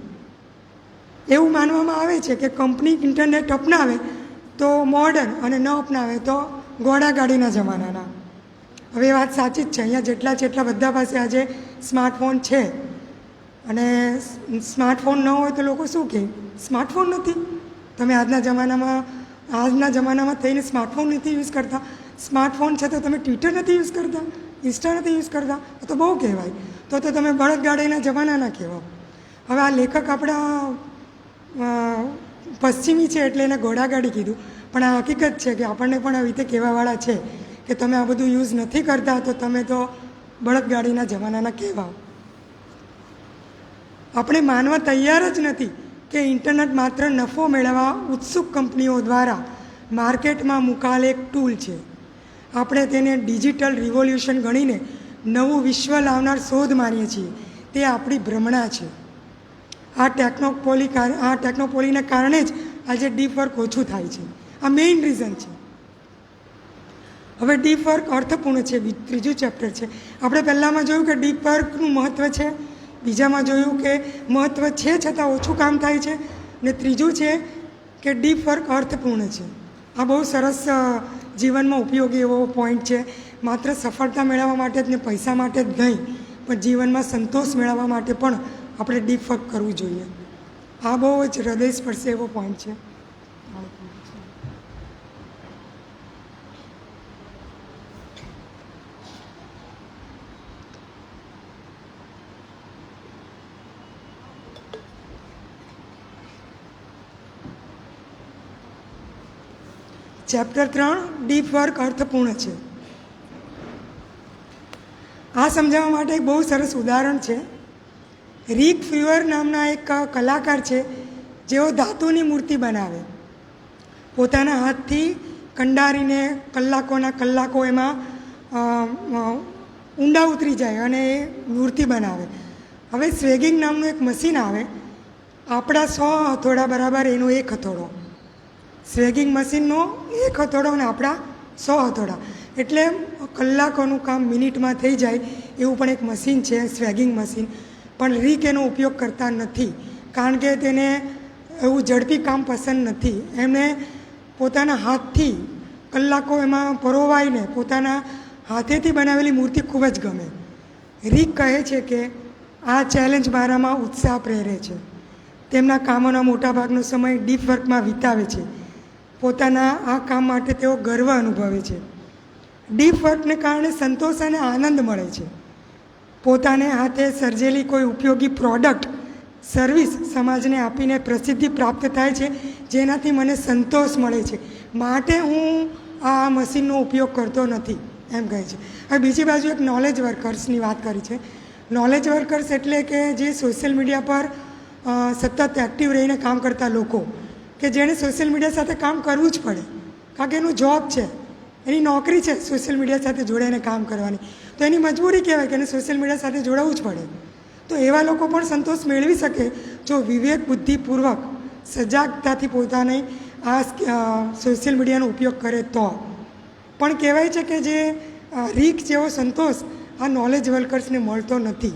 એવું માનવામાં આવે છે કે કંપની ઇન્ટરનેટ અપનાવે તો મોડર્ન અને ન અપનાવે તો ઘોડાગાડીના જમાનાના. હવે વાત સાચી જ છે. અહીંયા જેટલા બધા પાસે આજે સ્માર્ટફોન છે અને સ્માર્ટફોન ન હોય તો લોકો શું કહે, સ્માર્ટફોન નથી. તમે આજના જમાનામાં થઈને સ્માર્ટફોન નથી યુઝ કરતા, સ્માર્ટફોન છે તો તમે ટ્વિટર નથી યુઝ કરતા, ઇન્સ્ટા નથી યુઝ કરતા, તો બહુ કહેવાય. તો તમે બળદગાડીના જમાનાના કહેવાય. હવે આ લેખક આપણા પશ્ચિમી છે એટલે એને ઘોડાગાડી કીધું, પણ આ હકીકત છે કે આપણને પણ આવી રીતે કહેવાવાળા છે કે તમે આ બધું યુઝ નથી કરતા તો તમે તો બળદગાડીના જમાનાના કહેવાઓ. આપણે માનવા તૈયાર જ નથી કે ઇન્ટરનેટ માત્ર નફો મેળવવા ઉત્સુક કંપનીઓ દ્વારા માર્કેટમાં મુકાયેલ એક ટૂલ છે. આપણે તેને ડિજિટલ રિવોલ્યુશન ગણીને નવું વિશ્વ લાવનાર શોધ માનીએ છીએ. તે આપણી ભ્રમણા છે. આ ટેકનોપોલીને કારણે જ આજે ડીપ વર્ક ઓછું થાય છે. આ મેઇન રીઝન છે. હવે ડીપ વર્ક અર્થપૂર્ણ છે, ત્રીજું ચેપ્ટર છે. આપણે પહેલાંમાં જોયું કે ડીપ વર્કનું મહત્ત્વ છે, બીજામાં જોયું કે મહત્ત્વ છે છતાં ઓછું કામ થાય છે, ને ત્રીજું છે કે ડીપ વર્ક અર્થપૂર્ણ છે. આ બહુ સરસ જીવનમાં ઉપયોગી એવો પોઈન્ટ છે. માત્ર સફળતા મેળવવા માટે જ ને પૈસા માટે જ નહીં, પણ જીવનમાં સંતોષ મેળવવા માટે પણ આપણે ડીપ વર્ક કરવું જોઈએ. આ બહુ જ હૃદયસ્પર્શી એવો પોઈન્ટ છે. ચેપ્ટર 3 ડીપ વર્ક અર્થપૂર્ણ છે. આ સમજાવવા માટે એક બહુ સરસ ઉદાહરણ છે. રિક ફ્યુઅર નામના એક કલાકાર છે જેઓ ધાતુની મૂર્તિ બનાવે, પોતાના હાથથી કંડારીને કલાકોના કલાકો એમાં ઊંડા ઉતરી જાય અને એ મૂર્તિ બનાવે. હવે સ્વેગિંગ નામનું એક મશીન આવે, આપણા 100 હથોડા બરાબર એનો એક હથોડો. સ્વેગિંગ મશીનનો એક હથોડો અને આપણા 100 હથોડા, એટલે કલાકોનું કામ મિનિટમાં થઈ જાય એવું પણ એક મશીન છે, સ્વેગિંગ મશીન. પણ રીક એનો ઉપયોગ કરતા નથી, કારણ કે તેને એવું ઝડપી કામ પસંદ નથી. એમને પોતાના હાથથી કલાકો એમાં પરોવાઈને પોતાના હાથેથી બનાવેલી મૂર્તિ ખૂબ જ ગમે. રીક કહે છે કે આ ચેલેન્જ મારામાં ઉત્સાહ પ્રેરે છે. તેમના કામોના મોટાભાગનો સમય ડીપ વર્કમાં વિતાવે છે. પોતાના આ કામ માટે તેઓ ગર્વ અનુભવે છે. ડીપ વર્કને કારણે સંતોષ અને આનંદ મળે છે. પોતાને હાથે સર્જેલી કોઈ ઉપયોગી પ્રોડક્ટ, સર્વિસ સમાજને આપીને પ્રસિદ્ધિ પ્રાપ્ત થાય છે, જેનાથી મને સંતોષ મળે છે, માટે હું આ મશીનનો ઉપયોગ કરતો નથી, એમ કહે છે. હવે બીજી બાજુ એક નોલેજ વર્કર્સની વાત કરી છે. નોલેજ વર્કર્સ એટલે કે જે સોશિયલ મીડિયા પર સતત એક્ટિવ રહીને કામ કરતા લોકો, કે જેણે સોશિયલ મીડિયા સાથે કામ કરવું જ પડે, કારણ કે એનું જોબ છે, એની નોકરી છે સોશિયલ મીડિયા સાથે જોડાઈને કામ કરવાની, તો એની મજબૂરી કહેવાય કે એને સોશિયલ મીડિયા સાથે જોડાવવું જ પડે. તો એવા લોકો પણ સંતોષ મેળવી શકે જો વિવેક બુદ્ધિપૂર્વક સજાગતાથી પોતાને આ સોશિયલ મીડિયાનો ઉપયોગ કરે તો. પણ કહેવાય છે કે જે રીક જેવો સંતોષ આ નોલેજ વર્કર્સને મળતો નથી,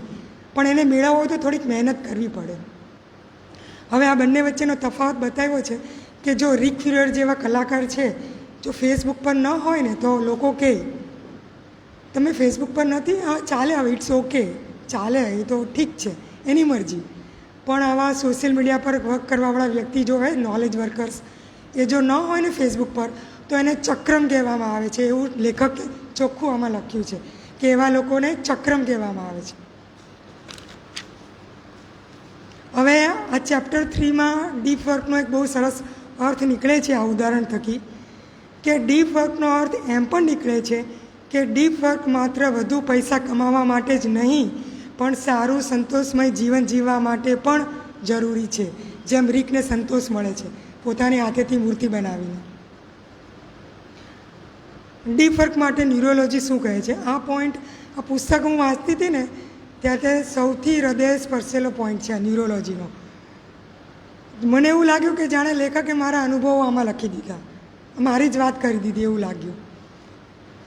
પણ એને મેળવવો હોય તો થોડીક મહેનત કરવી પડે. હવે આ બંને વચ્ચેનો તફાવત બતાવ્યો છે કે જો રિક ફ્યુલર જેવા કલાકાર છે, જો ફેસબુક પર ન હોય ને તો લોકો કહે તમે ફેસબુક પર નથી, હા ચાલે, હવે ઇટ્સ ઓકે, ચાલે, એ તો ઠીક છે, એની મરજી. પણ આવા સોશિયલ મીડિયા પર વર્ક કરવાવાળા વ્યક્તિ જો હોય, નોલેજ વર્કર્સ, એ જો ન હોય ને ફેસબુક પર, તો એને ચક્રમ કહેવામાં આવે છે. એવું લેખક ચોખ્ખું આમાં લખ્યું છે કે એવા લોકોને ચક્રમ કહેવામાં આવે છે. હવે આ ચેપ્ટર 3માં ડીપ વર્કનો એક બહુ સરસ અર્થ નીકળે છે આ ઉદાહરણ થકી, કે ડીપ વર્કનો અર્થ એમ પણ નીકળે છે કે ડીપ વર્ક માત્ર વધુ પૈસા કમાવા માટે જ નહીં, પણ સારું સંતોષમય જીવન જીવવા માટે પણ જરૂરી છે. જેમ રીકને સંતોષ મળે છે પોતાની હાથેથી મૂર્તિ બનાવીને. ડીપ વર્ક માટે ન્યુરોલોજી શું કહે છે? આ પોઈન્ટ, આ પુસ્તક હું વાંચતી હતી ને ત્યારે સૌથી હૃદય સ્પર્શેલો પોઈન્ટ છે આ ન્યુરોલોજીનો. મને એવું લાગ્યું કે જાણે લેખકે મારા અનુભવો આમાં લખી દીધા, મારી જ વાત કરી દીધી એવું લાગ્યું.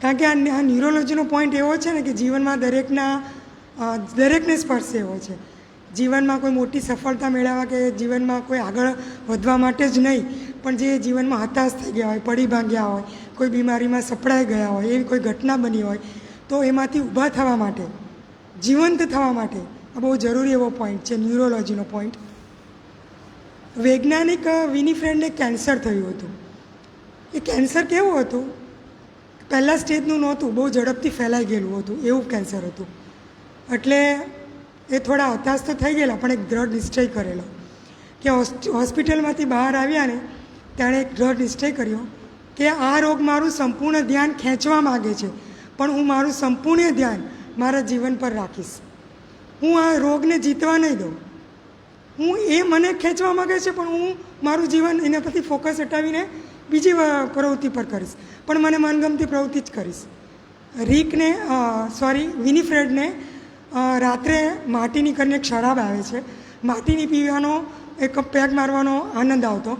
કારણ કે આ ન્યુરોલોજીનો પોઈન્ટ એવો છે ને કે જીવનમાં દરેકને સ્પર્શે એવો છે. જીવનમાં કોઈ મોટી સફળતા મેળવવા કે જીવનમાં કોઈ આગળ વધવા માટે જ નહીં, પણ જે જીવનમાં હતાશ થઈ ગયા હોય, પડી ભાંગ્યા હોય, કોઈ બીમારીમાં સપડાઈ ગયા હોય, એવી કોઈ ઘટના બની હોય, તો એમાંથી ઊભા થવા માટે, જીવંત થવા માટે આ બહુ જરૂરી એવો પોઈન્ટ છે ન્યુરોલોજીનો પોઈન્ટ. વૈજ્ઞાનિક વિનીફ્રેડને કેન્સર થયું હતું. એ કેન્સર કેવું હતું? પહેલાં સ્ટેજનું નહોતું, બહુ ઝડપથી ફેલાઈ ગયેલું હતું, એવું કેન્સર હતું. એટલે એ થોડા હતાશ તો થઈ ગયેલા, પણ એક દ્રઢ નિશ્ચય કરેલો કે હોસ્પિટલમાંથી બહાર આવ્યા ને ત્યારે એક દ્રઢ નિશ્ચય કર્યો કે આ રોગ મારું સંપૂર્ણ ધ્યાન ખેંચવા માગે છે, પણ હું મારું સંપૂર્ણ ધ્યાન મારા જીવન પર રાખીશ. હું આ રોગને જીતવા નહીં દઉં. એ મને ખેંચવા માગે છે, પણ હું મારું જીવન એના પરથી ફોકસ હટાવીને બીજી પ્રવૃત્તિ પર કરીશ, પણ મને મનગમતી પ્રવૃત્તિ જ કરીશ. વિનીફ્રેડને રાત્રે માટીની કરીને એક શરાબ આવે છે, માટીની પીવાનો એક પેગ મારવાનો આનંદ આવતો,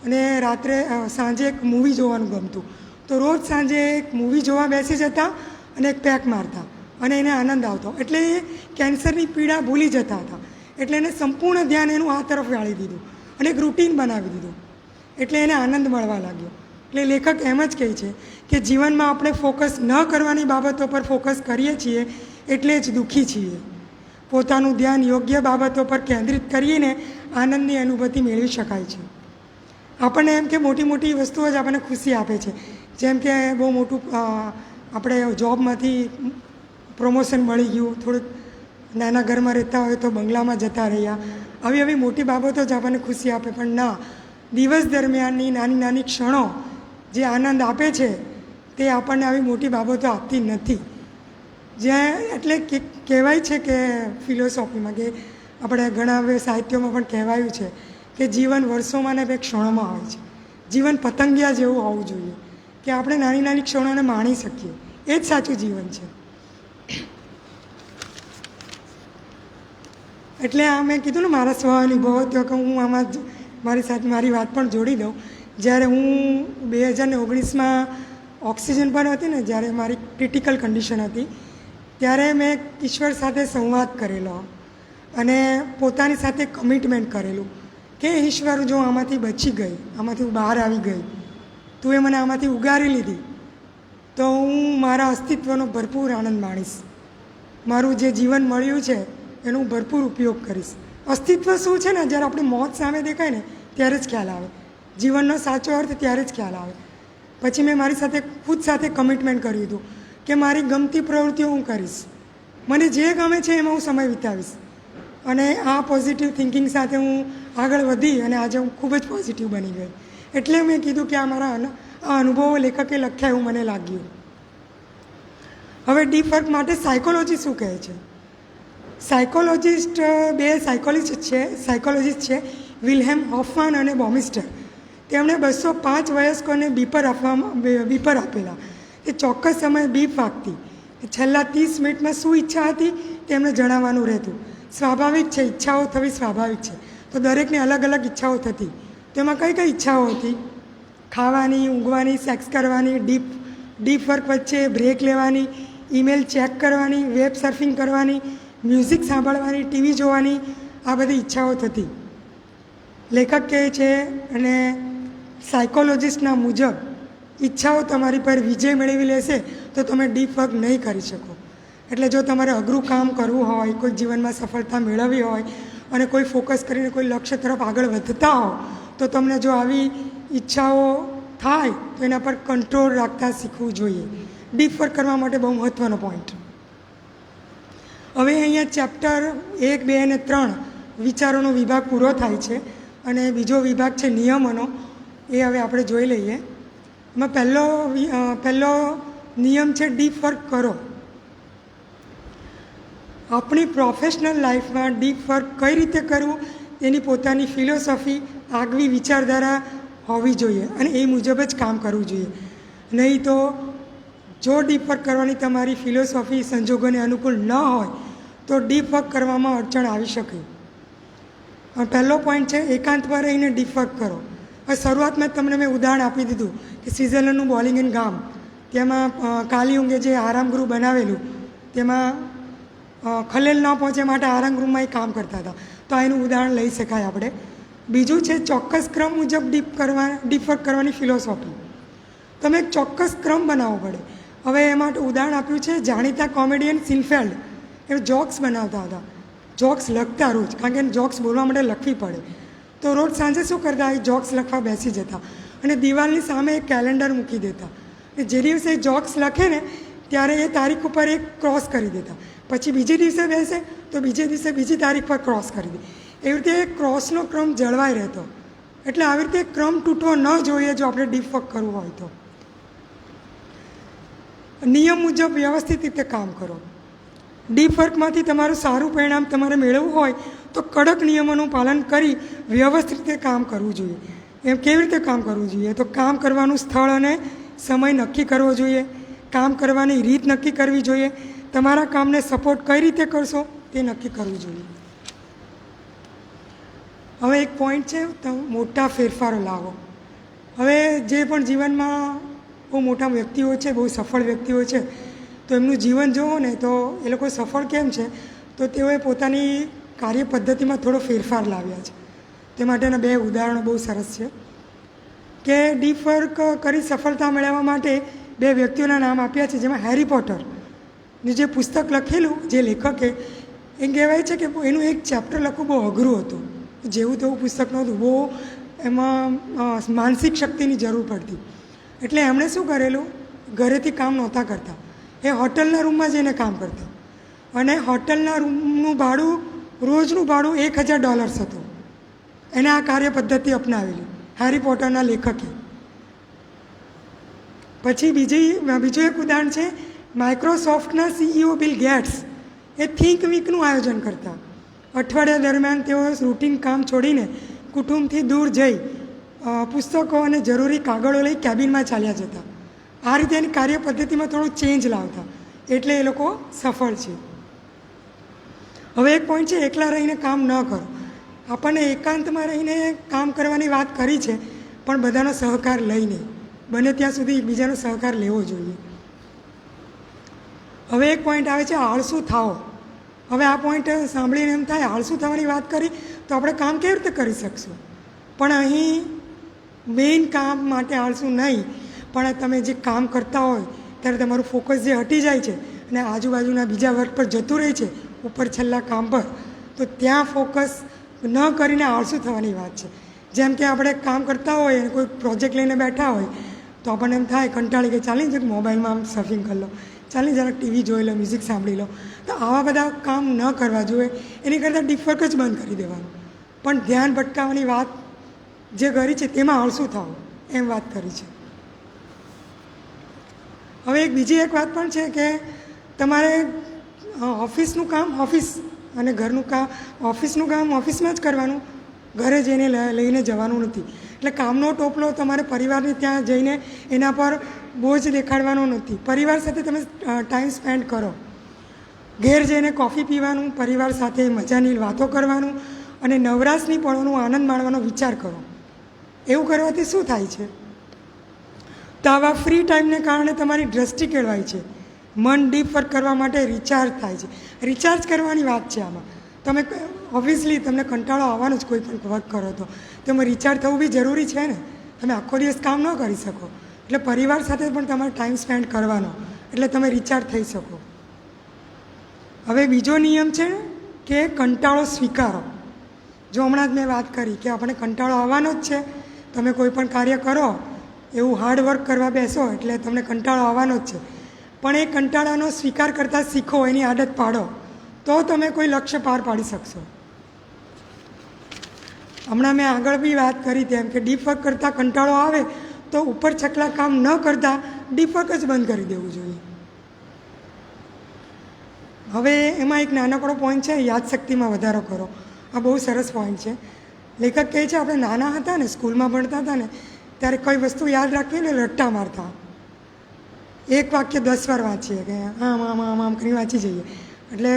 અને રાત્રે સાંજે એક મૂવી જોવાનું ગમતું. તો રોજ સાંજે એક મૂવી જોવા બેસી જતા અને એક પેક મારતા અને એને આનંદ આવતો. એટલે એ કેન્સરની પીડા ભૂલી જતા હતા. એટલે એને સંપૂર્ણ ધ્યાન એનું આ તરફ વાળી દીધું અને એક રૂટીન બનાવી દીધું. એટલે એને આનંદ મળવા લાગ્યો. એટલે લેખક એમ જ કહે છે કે જીવનમાં આપણે ફોકસ ન કરવાની બાબતો પર ફોકસ કરીએ છીએ એટલે જ દુઃખી છીએ. પોતાનું ધ્યાન યોગ્ય બાબતો પર કેન્દ્રિત કરીને આનંદની અનુભૂતિ મેળવી શકાય છે. આપણને એમ કે મોટી મોટી વસ્તુઓ જ આપણને ખુશી આપે છે, જેમ કે બહુ મોટું આપણે જોબમાંથી પ્રમોશન મળી ગયું, થોડુંક નાના ઘરમાં રહેતા હોય તો બંગલામાં જતા રહ્યા, આવી મોટી બાબતો જ આપણને ખુશી આપે. પણ ના, દિવસ દરમિયાનની નાની નાની ક્ષણો જે આનંદ આપે છે તે આપણને આવી મોટી બાબતો આપતી નથી. એટલે કહેવાય છે કે ફિલોસોફીમાં કે આપણે ઘણા સાહિત્યોમાં પણ કહેવાયું છે કે જીવન વર્ષોમાં ને બે ક્ષણોમાં હોય છે. જીવન પતંગિયા જેવું હોવું જોઈએ કે આપણે નાની નાની ક્ષણોને માણી શકીએ, એ જ સાચું જીવન છે. એટલે આ મેં કીધું ને મારા સ્વ અનુભવો, તો કે હું આમાં મારી વાત પણ જોડી દઉં. જ્યારે હું 2019માં ઓક્સિજન પર હતી ને, જ્યારે મારી ક્રિટિકલ કન્ડિશન હતી, ત્યારે મેં ઈશ્વર સાથે સંવાદ કરેલો અને પોતાની સાથે કમિટમેન્ટ કરેલું કે ઈશ્વર, જો આમાંથી બચી ગઈ, આમાંથી હું બહાર આવી ગઈ, તું એ મને આમાંથી ઉગારી લીધી, તો હું મારા અસ્તિત્વનો ભરપૂર આનંદ માણીશ. મારું જે જીવન મળ્યું છે એનો ભરપૂર ઉપયોગ કરીશ. અસ્તિત્વ શું છે ને, જ્યારે આપણી મોત સામે દેખાય ને ત્યારે જ ખ્યાલ આવે. જીવનનો સાચો અર્થ ત્યારે જ ખ્યાલ આવે. પછી મેં મારી સાથે ખુદ સાથે કમિટમેન્ટ કર્યું હતું કે મારી ગમતી પ્રવૃત્તિઓ હું કરીશ, મને જે ગમે છે એમાં હું સમય વિતાવીશ. અને આ પોઝિટિવ થિંકિંગ સાથે હું આગળ વધી અને આજે હું ખૂબ જ પોઝિટિવ બની ગઈ. એટલે મેં કીધું કે આ અનુભવો લેખકે લખ્યા એવું મને લાગ્યું. હવે ડીપ વર્ક માટે સાયકોલોજી શું કહે છે? બે સાયકોલોજિસ્ટ છે વિલ્હેમ હોફમાન અને બોમિસ્ટર. તેમણે 205 વયસ્કોને બીપર આપેલા. એ ચોક્કસ સમયે બીપ વાગતી. છેલ્લા 30 મિનિટમાં શું ઈચ્છા હતી તેમને જણાવવાનું રહેતું. સ્વાભાવિક છે, ઈચ્છાઓ થવી સ્વાભાવિક છે. તો દરેકને અલગ અલગ ઈચ્છાઓ થતી. તેમાં કઈ કઈ ઈચ્છાઓ હતી? ખાવાની, ઊંઘવાની, સેક્સ કરવાની, ડીપ વર્ક વચ્ચે બ્રેક લેવાની, ઈમેલ ચેક કરવાની, વેબ સર્ફિંગ કરવાની, મ્યુઝિક સાંભળવાની, ટીવી જોવાની, આ બધી ઈચ્છાઓ થતી. લેખક કહે છે અને સાયકોલોજિસ્ટના મુજબ ઈચ્છાઓ તમારી પર વિજય મેળવી લેશે તો તમે ડીપ વર્ક નહીં કરી શકો. એટલે જો તમારે અઘરું કામ કરવું હોય, કોઈ જીવનમાં સફળતા મેળવવી હોય અને કોઈ ફોકસ કરીને કોઈ લક્ષ્ય તરફ આગળ વધતા હો તો તમને જો આવી ઈચ્છાઓ થાય તો એના પર કંટ્રોલ રાખતા શીખવું જોઈએ. ડીપ વર્ક કરવા માટે બહુ મહત્ત્વનો પોઈન્ટ. હવે અહીંયા ચેપ્ટર 1, 2 અને 3 વિચારોનો વિભાગ પૂરો થાય છે અને બીજો વિભાગ છે નિયમોનો. એ હવે આપણે જોઈ લઈએ. એમાં પહેલો નિયમ છે ડીપ વર્ક કરો. આપણી પ્રોફેશનલ લાઈફમાં ડીપ વર્ક કઈ રીતે કરવું તેની પોતાની ફિલોસોફી, આગવી વિચારધારા હોવી જોઈએ અને એ મુજબ જ કામ કરવું જોઈએ. નહીં તો જો ડીપ વર્ક કરવાની તમારી ફિલોસોફી સંજોગોને અનુકૂળ ન હોય તો ડીપ વર્ક કરવામાં અડચણ આવી શકે. પહેલો પોઈન્ટ છે એકાંતમાં રહીને ડીપ વર્ક કરો. હવે શરૂઆતમાં તમને મેં ઉદાહરણ આપી દીધું કે સ્વિટ્ઝરલેન્ડનું બોલિંગ એન્ડ ગામ, તેમાં કાલિયુંગે જે આરામગૃહ બનાવેલું તેમાં ખલેલ ન પહોંચે માટે આરામગૃહમાં એ કામ કરતા હતા. તો એનું ઉદાહરણ લઈ શકાય આપણે. બીજું છે ચોક્કસ ક્રમ મુજબ ડીપ વર્ક કરવાની ફિલોસોફી. તમે એક ચોક્કસ ક્રમ બનાવવો પડે. હવે એ માટે ઉદાહરણ આપ્યું છે જાણીતા કોમેડિયન સિનફેલ્ડ. એ જોક્સ બનાવતા હતા, જોક્સ લખતા રોજ, કારણ કે જોક્સ બોલવા માટે લખવી પડે. તો રોજ સાંજે શું કરતા, એ જોક્સ લખવા બેસી જતા અને દિવાલની સામે એક કેલેન્ડર મૂકી દેતા. જે દિવસે જોક્સ લખે ને ત્યારે એ તારીખ ઉપર એક ક્રોસ કરી દેતા. પછી બીજે દિવસે બેસે તો બીજે દિવસે બીજી તારીખ પર ક્રોસ કરી દે. એવી રીતે એ ક્રોસનો ક્રમ જળવાઈ રહેતો. એટલે આવી રીતે ક્રમ તૂટવો ન જોઈએ જો આપણે ડીપ વર્ક કરવું હોય તો. નિયમ મુજબ વ્યવસ્થિત રીતે કામ કરો. ડીપ વર્કમાંથી તમારું સારું પરિણામ તમારે મેળવવું હોય તો કડક નિયમોનું પાલન કરી વ્યવસ્થિત રીતે કામ કરવું જોઈએ. એમ કેવી રીતે કામ કરવું જોઈએ? તો કામ કરવાનું સ્થળ અને સમય નક્કી કરવો જોઈએ. કામ કરવાની રીત નક્કી કરવી જોઈએ. તમારા કામને સપોર્ટ કઈ રીતે કરશો તે નક્કી કરવું જોઈએ. હવે એક પોઈન્ટ છે મોટા ફેરફારો લાવો. હવે જે પણ જીવનમાં બહુ મોટા વ્યક્તિઓ છે, બહુ સફળ વ્યક્તિઓ છે, તો એમનું જીવન જુઓ ને તો એ લોકો સફળ કેમ છે? તો તેઓએ પોતાની કાર્ય પદ્ધતિમાં થોડો ફેરફાર લાવ્યા છે. તે માટેના 2 ઉદાહરણો બહુ સરસ છે કે ડીપ વર્ક કરી સફળતા મેળવવા માટે 2 વ્યક્તિઓના નામ આપ્યા છે. જેમાં હેરી પોટરનું જે પુસ્તક લખેલું જે લેખકે, એ કહેવાય છે કે એનું એક ચેપ્ટર લખવું બહુ અઘરું હતું. જેવું તેવું પુસ્તક નહોતું, બહુ એમાં માનસિક શક્તિની જરૂર પડતી. એટલે એમણે શું કરેલું, ઘરેથી કામ નહોતા કરતા, એ હોટલના રૂમમાં જઈને કામ કરતા અને હોટલના રૂમનું ભાડું, રોજનું ભાડું $1000 હતું. એને આ કાર્ય પદ્ધતિ અપનાવેલી હેરી પોટરના લેખકે. પછી બીજું એક ઉદાહરણ છે માઇક્રોસોફ્ટના CEO બિલ ગેટ્સ. એ થિંક વીકનું આયોજન કરતા. અઠવાડિયા દરમિયાન તેઓ રૂટીન કામ છોડીને કુટુંબથી દૂર જઈ પુસ્તકો અને જરૂરી કાગળો લઈ કેબિનમાં ચાલ્યા જતા. આ રીતે એની કાર્ય પદ્ધતિમાં થોડું ચેન્જ લાવતા. એટલે એ લોકો સફળ છે. હવે એક પોઈન્ટ છે એકલા રહીને કામ ન કરો. આપણને એકાંતમાં રહીને કામ કરવાની વાત કરી છે, પણ બધાનો સહકાર લઈને, બને ત્યાં સુધી એકબીજાનો સહકાર લેવો જોઈએ. હવે એક પોઈન્ટ આવે છે આળસુ થાઓ. હવે આ પોઈન્ટ સાંભળીને એમ થાય આળસુ થવાની વાત કરી તો આપણે કામ કેવી રીતે કરી શકશું? પણ અહીં મેઇન કામ માટે આળસુ નહીં, પણ તમે જે કામ કરતા હોય ત્યારે તમારું ફોકસ જે હટી જાય છે અને આજુબાજુના બીજા વર્ક પર જતું રહે છે, ઉપર છેલ્લા કામ પર, તો ત્યાં ફોકસ ન કરીને આળસુ થવાની વાત છે. જેમ કે આપણે કામ કરતા હોય અને કોઈ પ્રોજેક્ટ લઈને બેઠા હોય તો આપણને એમ થાય કંટાળી કે ચાલી જરા મોબાઈલમાં આમ સર્ફિંગ કરી લો, ચાલી જરાક ટીવી જોઈ લો, મ્યુઝિક સાંભળી લો. તો આવા બધા કામ ન કરવા જોઈએ. એની કરતાં ડીપ વર્ક જ બંધ કરી દેવાનું. પણ ધ્યાન ભટકાવવાની વાત જે કરી છે તેમાં આળસુ થાવ એમ વાત કરી છે. હવે બીજી એક વાત પણ છે કે તમારે ઓફિસનું કામ ઓફિસ અને ઘરનું કામ ઓફિસનું કામ ઓફિસમાં જ કરવાનું, ઘરે જઈને લઈને જવાનું નથી. એટલે કામનો ટોપલો તમારે પરિવારને ત્યાં જઈને એના પર બોજ દેખાડવાનો નથી. પરિવાર સાથે તમે ટાઈમ સ્પેન્ડ કરો. ઘેર જઈને કોફી પીવાનું, પરિવાર સાથે મજાની વાતો કરવાનું અને નવરાશની પળોનો આનંદ માણવાનો વિચાર કરો. એવું કરવાથી શું થાય છે? તો આવા ફ્રી ટાઈમને કારણે તમારી દ્રષ્ટિ કેળવાય છે, મન ડીપ વર્ક કરવા માટે રિચાર્જ થાય છે. રિચાર્જ કરવાની વાત છે આમાં. તમે ઓબ્વિયસલી તમને કંટાળો આવવાનો જ કોઈ પણ વર્ક કરો તો તેમાં રિચાર્જ થવું બી જરૂરી છે ને. તમે આખો દિવસ કામ ન કરી શકો, એટલે પરિવાર સાથે પણ તમારે ટાઈમ સ્પેન્ડ કરવાનો, એટલે તમે રિચાર્જ થઈ શકો. હવે બીજો નિયમ છે કે કંટાળો સ્વીકારો. જો હમણાં જ મેં વાત કરી કે આપણે કંટાળો આવવાનો જ છે. તમે કોઈ પણ કાર્ય કરો, એવું હાર્ડવર્ક કરવા બેસો એટલે તમને કંટાળો આવવાનો જ છે. પણ એ કંટાળાનો સ્વીકાર કરતાં શીખો, એની આદત પાડો, તો તમે કોઈ લક્ષ્ય પાર પાડી શકશો. હમણાં મેં આગળ બી વાત કરી તેમ કે ડીપ વર્ક કરતાં કંટાળો આવે તો ઉપર છકલા કામ ન કરતાં ડીપ વર્ક જ બંધ કરી દેવું જોઈએ. હવે એમાં એક નાનકડો પોઈન્ટ છે, યાદશક્તિમાં વધારો કરો. આ બહુ સરસ પોઈન્ટ છે. લેખક કહે છે આપણે નાના હતા ને, સ્કૂલમાં ભણતા હતા ને, ત્યારે કોઈ વસ્તુ યાદ રાખવી ને રટ્ટા મારતા. એક વાક્ય 10 વાર વાંચીએ કે આમ આમ આમ આમ કરીને વાંચી જઈએ, એટલે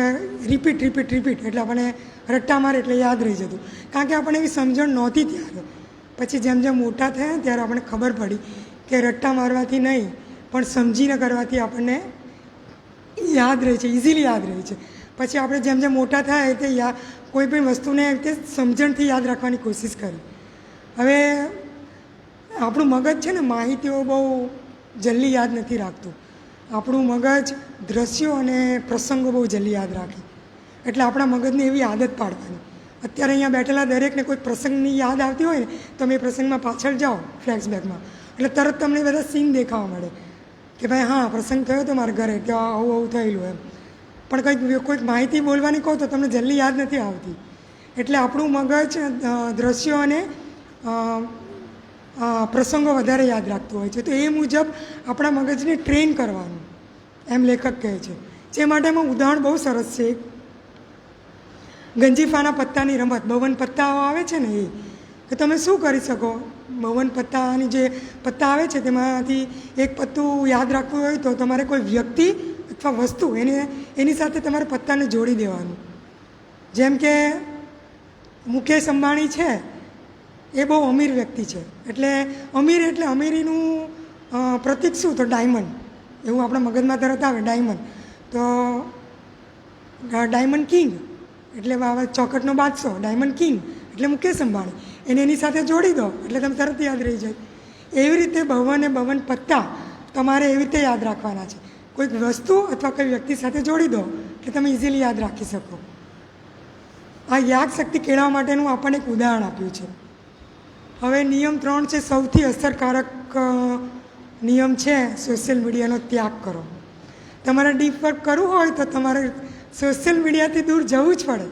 રિપીટ રિપીટ રિપીટ, એટલે આપણને રટ્ટા મારે એટલે યાદ રહી જતું. કારણ કે આપણને એવી સમજણ નહોતી ત્યારે. પછી જેમ જેમ મોટા થયા ત્યારે આપણને ખબર પડી કે રટ્ટા મારવાથી નહીં પણ સમજીને કરવાથી આપણને યાદ રહે છે, ઇઝીલી યાદ રહે છે. પછી આપણે જેમ જેમ મોટા થયા એ રીતે કોઈ પણ વસ્તુને એ રીતે સમજણથી યાદ રાખવાની કોશિશ કરી. હવે આપણું મગજ છે ને માહિતીઓ બહુ જલ્દી યાદ નથી રાખતું. આપણું મગજ દ્રશ્યો અને પ્રસંગો બહુ જલ્દી યાદ રાખે. એટલે આપણા મગજને એવી આદત પાડવાની. અત્યારે અહીંયા બેઠેલા દરેકને કોઈ પ્રસંગની યાદ આવતી હોય ને, તમે એ પ્રસંગમાં પાછળ જાઓ ફ્લેશબેકમાં, એટલે તરત તમને બધા સીન દેખાવા મળે કે ભાઈ હા પ્રસંગ થયો તો મારા ઘરે, કે આવું આવું થયેલું એમ. પણ કોઈક માહિતી બોલવાની કહો તો તમને જલ્દી યાદ નથી આવતી. એટલે આપણું મગજ દ્રશ્યો અને પ્રસંગો વધારે યાદ રાખતું હોય છે. તો એ મુજબ આપણા મગજને ટ્રેન કરવાનું, એમ લેખક કહે છે. જે માટેમાં ઉદાહરણ બહુ સરસ છે. ગંજીફાના પત્તાની રમત, 52 પત્તાઓ આવે છે ને, એ કે તમે શું કરી શકો. 52 પત્તાની જે પત્તા આવે છે તેમાંથી એક પત્તું યાદ રાખવું હોય તો તમારે કોઈ વ્યક્તિ અથવા વસ્તુ એની સાથે તમારે પત્તાને જોડી દેવાનું. જેમ કે મુકેશ અંબાણી છે, એ બહુ અમીર વ્યક્તિ છે. એટલે અમીરીનું પ્રતીક શું? તો ડાયમંડ. એવું આપણા મગજમાં તરત આવે ડાયમંડ. તો ડાયમંડ કિંગ એટલે ચોકટનો બાદશાહ, ડાયમંડ કિંગ એટલે મુકેશ અંબાણી. એને એની સાથે જોડી દો એટલે તમે તરત યાદ રહી જાય. એવી રીતે 52 પત્તા તમારે એવી રીતે યાદ રાખવાના છે. કોઈક વસ્તુ અથવા કોઈ વ્યક્તિ સાથે જોડી દો એટલે તમે ઇઝીલી યાદ રાખી શકો. આ યાદશક્તિ કેળવવા માટેનું આપણને એક ઉદાહરણ આપ્યું છે. હવે નિયમ 3 છે, સૌથી અસરકારક નિયમ છે સોશિયલ મીડિયાનો ત્યાગ કરો. તમારે ડીપ વર્ક કરવું હોય તો તમારે સોશિયલ મીડિયાથી દૂર જવું જ પડે.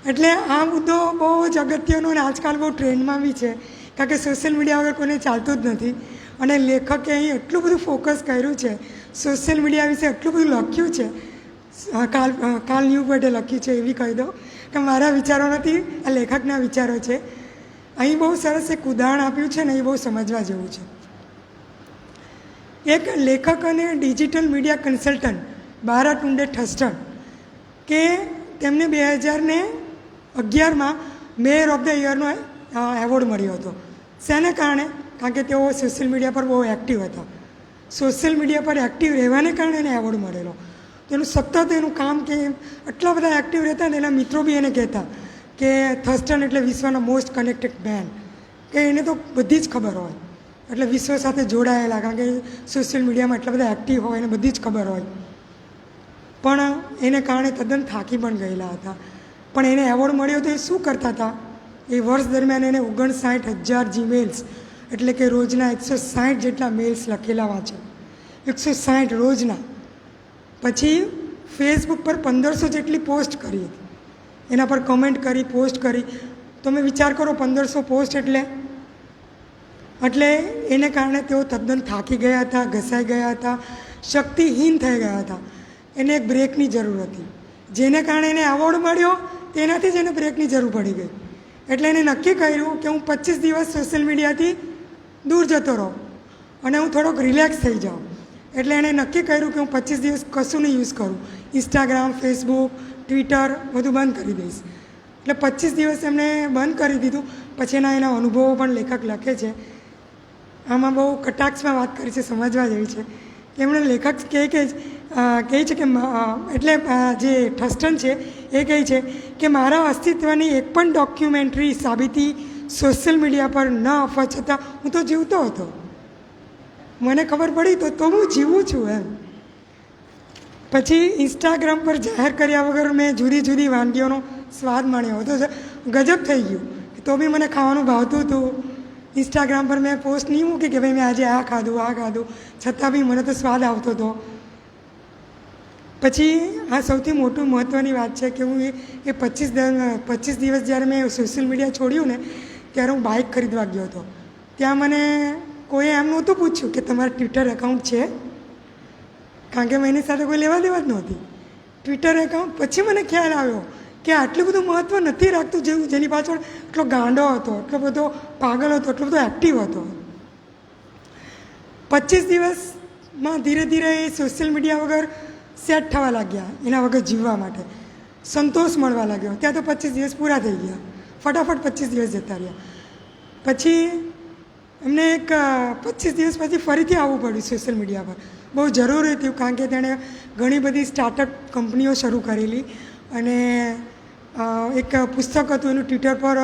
એટલે આ મુદ્દો બહુ જ અગત્યનો અને આજકાલ બહુ ટ્રેન્ડમાં બી છે, કારણ કે સોશિયલ મીડિયા વગર કોઈને ચાલતું જ નથી. અને લેખકે અહીં એટલું બધું ફોકસ કર્યું છે, સોશિયલ મીડિયા વિશે એટલું બધું લખ્યું છે. કાલ ન્યૂ બર્થડે લખ્યું છે, એવી કહી દો કે મારા વિચારો નથી, આ લેખકના વિચારો છે. અહીં બહુ સરસ એક ઉદાહરણ આપ્યું છે ને, એ બહુ સમજવા જેવું છે. એક લેખક અને ડિજિટલ મીડિયા કન્સલ્ટન્ટ બારાટુંડે ઠસ્ટન, કે તેમને 2011માં મેયર ઓફ ધ યરનો એવોર્ડ મળ્યો હતો. શેને કારણે? કારણ કે તેઓ સોશિયલ મીડિયા પર બહુ એક્ટિવ હતા. સોશિયલ મીડિયા પર એક્ટિવ રહેવાને કારણે એને એવોર્ડ મળેલો. તેનું સતત એનું કામ કે આટલા બધા એક્ટિવ રહેતા ને, એના મિત્રો બી એને કહેતા કે થર્સ્ટન એટલે વિશ્વના મોસ્ટ કનેક્ટેડ મેન, કે એને તો બધી જ ખબર હોય, એટલે વિશ્વ સાથે જોડાયેલા, કારણ કે સોશિયલ મીડિયામાં એટલા બધા એક્ટિવ હોય એને બધી જ ખબર હોય. પણ એને કારણે તદ્દન થાકી પણ ગયેલા હતા. પણ એને એવોર્ડ મળ્યો તો એ શું કરતા હતા? એ વર્ષ દરમિયાન એને 59,000 જીમેલ્સ એટલે કે રોજના 160 જેટલા મેલ્સ લખેલા વાંચે, 160 રોજના. પછી ફેસબુક પર 1500 જેટલી પોસ્ટ કરી હતી, એના પર કમેન્ટ કરી, પોસ્ટ કરી. તમે વિચાર કરો 1500 પોસ્ટ એટલે એને કારણે તેઓ તદ્દન થાકી ગયા હતા, ઘસાઈ ગયા હતા, શક્તિહીન થઈ ગયા હતા. એને એક બ્રેકની જરૂર હતી. જેને કારણે એને એવોર્ડ મળ્યો તેનાથી જ એને બ્રેકની જરૂર પડી ગઈ. એટલે એને નક્કી કર્યું કે હું 25 દિવસ સોશિયલ મીડિયાથી દૂર જતો રહું અને હું થોડોક રિલેક્સ થઈ જાઉં. એટલે એણે નક્કી કર્યું કે હું 25 દિવસ કશું નહીં યુઝ કરું. ઇન્સ્ટાગ્રામ, ફેસબુક, ટ્વિટર બધું બંધ કરી દઈશ. એટલે 25 દિવસ એમણે બંધ કરી દીધું. પછી એના અનુભવો પણ લેખક લખે છે. આમાં બહુ કટાક્ષમાં વાત કરી છે, સમજવા જેવી છે. એમણે લેખક કહે છે કે એટલે જે ઠસ્ટન છે એ કહે છે કે મારા અસ્તિત્વની એક પણ ડોક્યુમેન્ટરી સાબિતી સોશિયલ મીડિયા પર ન આપવા છતાં હું તો જીવતો હતો. મને ખબર પડી તો હું જીવું છું એમ. પછી ઇન્સ્ટાગ્રામ પર જાહેર કર્યા વગર મેં જુદી જુદી વાનગીઓનો સ્વાદ માણ્યો હતો. ગજબ થઈ ગયું. તો બી મને ખાવાનું ભાવતું હતું. ઇન્સ્ટાગ્રામ પર મેં પોસ્ટ નહીં મૂકી કે ભાઈ મેં આજે આ ખાધું, છતાં બી મને તો સ્વાદ આવતો હતો. પછી આ સૌથી મોટું મહત્ત્વની વાત છે કે હું એ 25 દિવસ જ્યારે મેં સોશિયલ મીડિયા છોડ્યું ને ત્યારે હું બાઇક ખરીદવા ગયો હતો. ત્યાં મને કોઈએ એમ નહોતું પૂછ્યું કે તમારું ટ્વિટર એકાઉન્ટ છે, કારણ કે મેં એની સાથે કોઈ લેવા દેવા જ નહોતી. ટ્વિટર એકાઉન્ટ પછી મને ખ્યાલ આવ્યો કે આટલું બધું મહત્ત્વ નથી રાખતું જેની પાછળ એટલો ગાંડો હતો, એટલો બધો પાગલ હતો, એટલો બધો એક્ટિવ હતો. 25 દિવસમાં ધીરે ધીરે એ સોશિયલ મીડિયા વગર સેટ થવા લાગ્યા. એના વગર જીવવા માટે સંતોષ મળવા લાગ્યો. ત્યાં તો 25 દિવસ પૂરા થઈ ગયા. ફટાફટ 25 દિવસ જતા રહ્યા. પછી એમને એક 25 દિવસ પછી ફરીથી આવવું પડ્યું સોશિયલ મીડિયા પર. બહુ જરૂરી થયું, કારણ કે તેણે ઘણી બધી સ્ટાર્ટઅપ કંપનીઓ શરૂ કરેલી અને એક પુસ્તક હતું એનું ટ્વિટર પર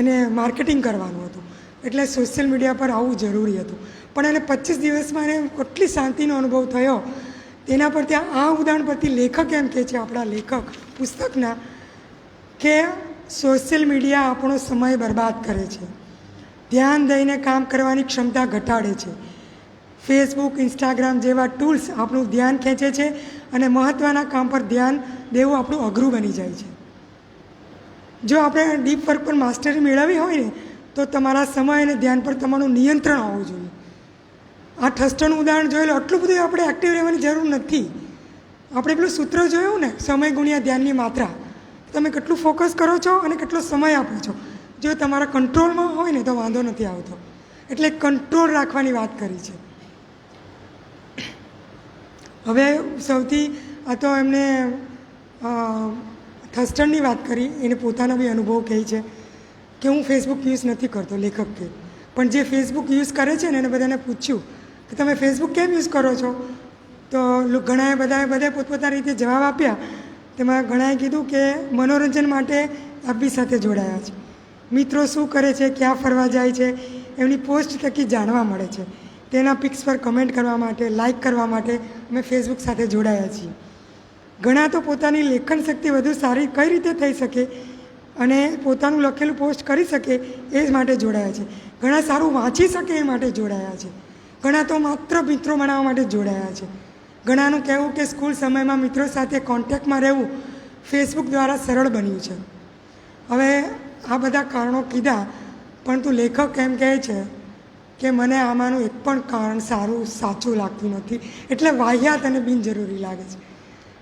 એને માર્કેટિંગ કરવાનું હતું. એટલે સોશિયલ મીડિયા પર આવવું જરૂરી હતું. પણ એને 25 દિવસમાં એને કેટલી શાંતિનો અનુભવ થયો તેના પર ત્યાં આ ઉદાહરણ પરથી લેખક એમ કહે છે, આપણા લેખક પુસ્તકના, કે સોશિયલ મીડિયા આપણો સમય બરબાદ કરે છે, ધ્યાન દઈને કામ કરવાની ક્ષમતા ઘટાડે છે. ફેસબુક, ઇન્સ્ટાગ્રામ જેવા ટૂલ્સ આપણું ધ્યાન ખેંચે છે અને મહત્ત્વના કામ પર ધ્યાન દેવું આપણું અઘરું બની જાય છે. જો આપણે ડીપ વર્ક પર માસ્ટરી મેળવવી હોય ને તો તમારા સમય અને ધ્યાન પર તમારું નિયંત્રણ હોવું જોઈએ. આ ઠસ્ટનું ઉદાહરણ જોયેલું. આટલું બધું આપણે એક્ટિવ રહેવાની જરૂર નથી. આપણે પેલું સૂત્ર જોયું ને, સમય ગુણ્યા ધ્યાનની માત્રા. તમે કેટલું ફોકસ કરો છો અને કેટલો સમય આપો છો, જો તમારા કંટ્રોલમાં હોય ને તો વાંધો નથી આવતો. એટલે કંટ્રોલ રાખવાની વાત કરી છે. હવે સૌથી આ તો એમને થસ્ટનની વાત કરી, એને પોતાનો બી અનુભવ કહે છે કે હું ફેસબુક યુઝ નથી કરતો, લેખક કહે. પણ જે ફેસબુક યુઝ કરે છે ને એને બધાને પૂછ્યું કે તમે ફેસબુક કેમ યુઝ કરો છો, તો બધાએ પોતપોતાની રીતે જવાબ આપ્યા. તેમાં ઘણાએ કીધું કે મનોરંજન માટે આપણી સાથે જોડાયા છે, મિત્રો શું કરે છે, ક્યાં ફરવા જાય છે એમની પોસ્ટ થકી જાણવા મળે છે, તેના પિક્સ પર કમેન્ટ કરવા માટે, લાઇક કરવા માટે અમે ફેસબુક સાથે જોડાયા છીએ. ઘણા તો પોતાની લેખન શક્તિ વધુ સારી કઈ રીતે થઈ શકે અને પોતાનું લખેલું પોસ્ટ કરી શકે એ જ માટે જોડાયા છે. ઘણા સારું વાંચી શકે એ માટે જોડાયા છે. ઘણા તો માત્ર મિત્રો બનાવવા માટે જોડાયા છે. ઘણાનું કહેવું કે સ્કૂલ સમયમાં મિત્રો સાથે કોન્ટેક્ટમાં રહેવું ફેસબુક દ્વારા સરળ બન્યું છે. હવે આ બધા કારણો કીધા, પરંતુ લેખક એમ કહે છે કે મને આમાંનું એક પણ કારણ સાચું લાગતું નથી, એટલે વાહિયાત અને બિનજરૂરી લાગે છે.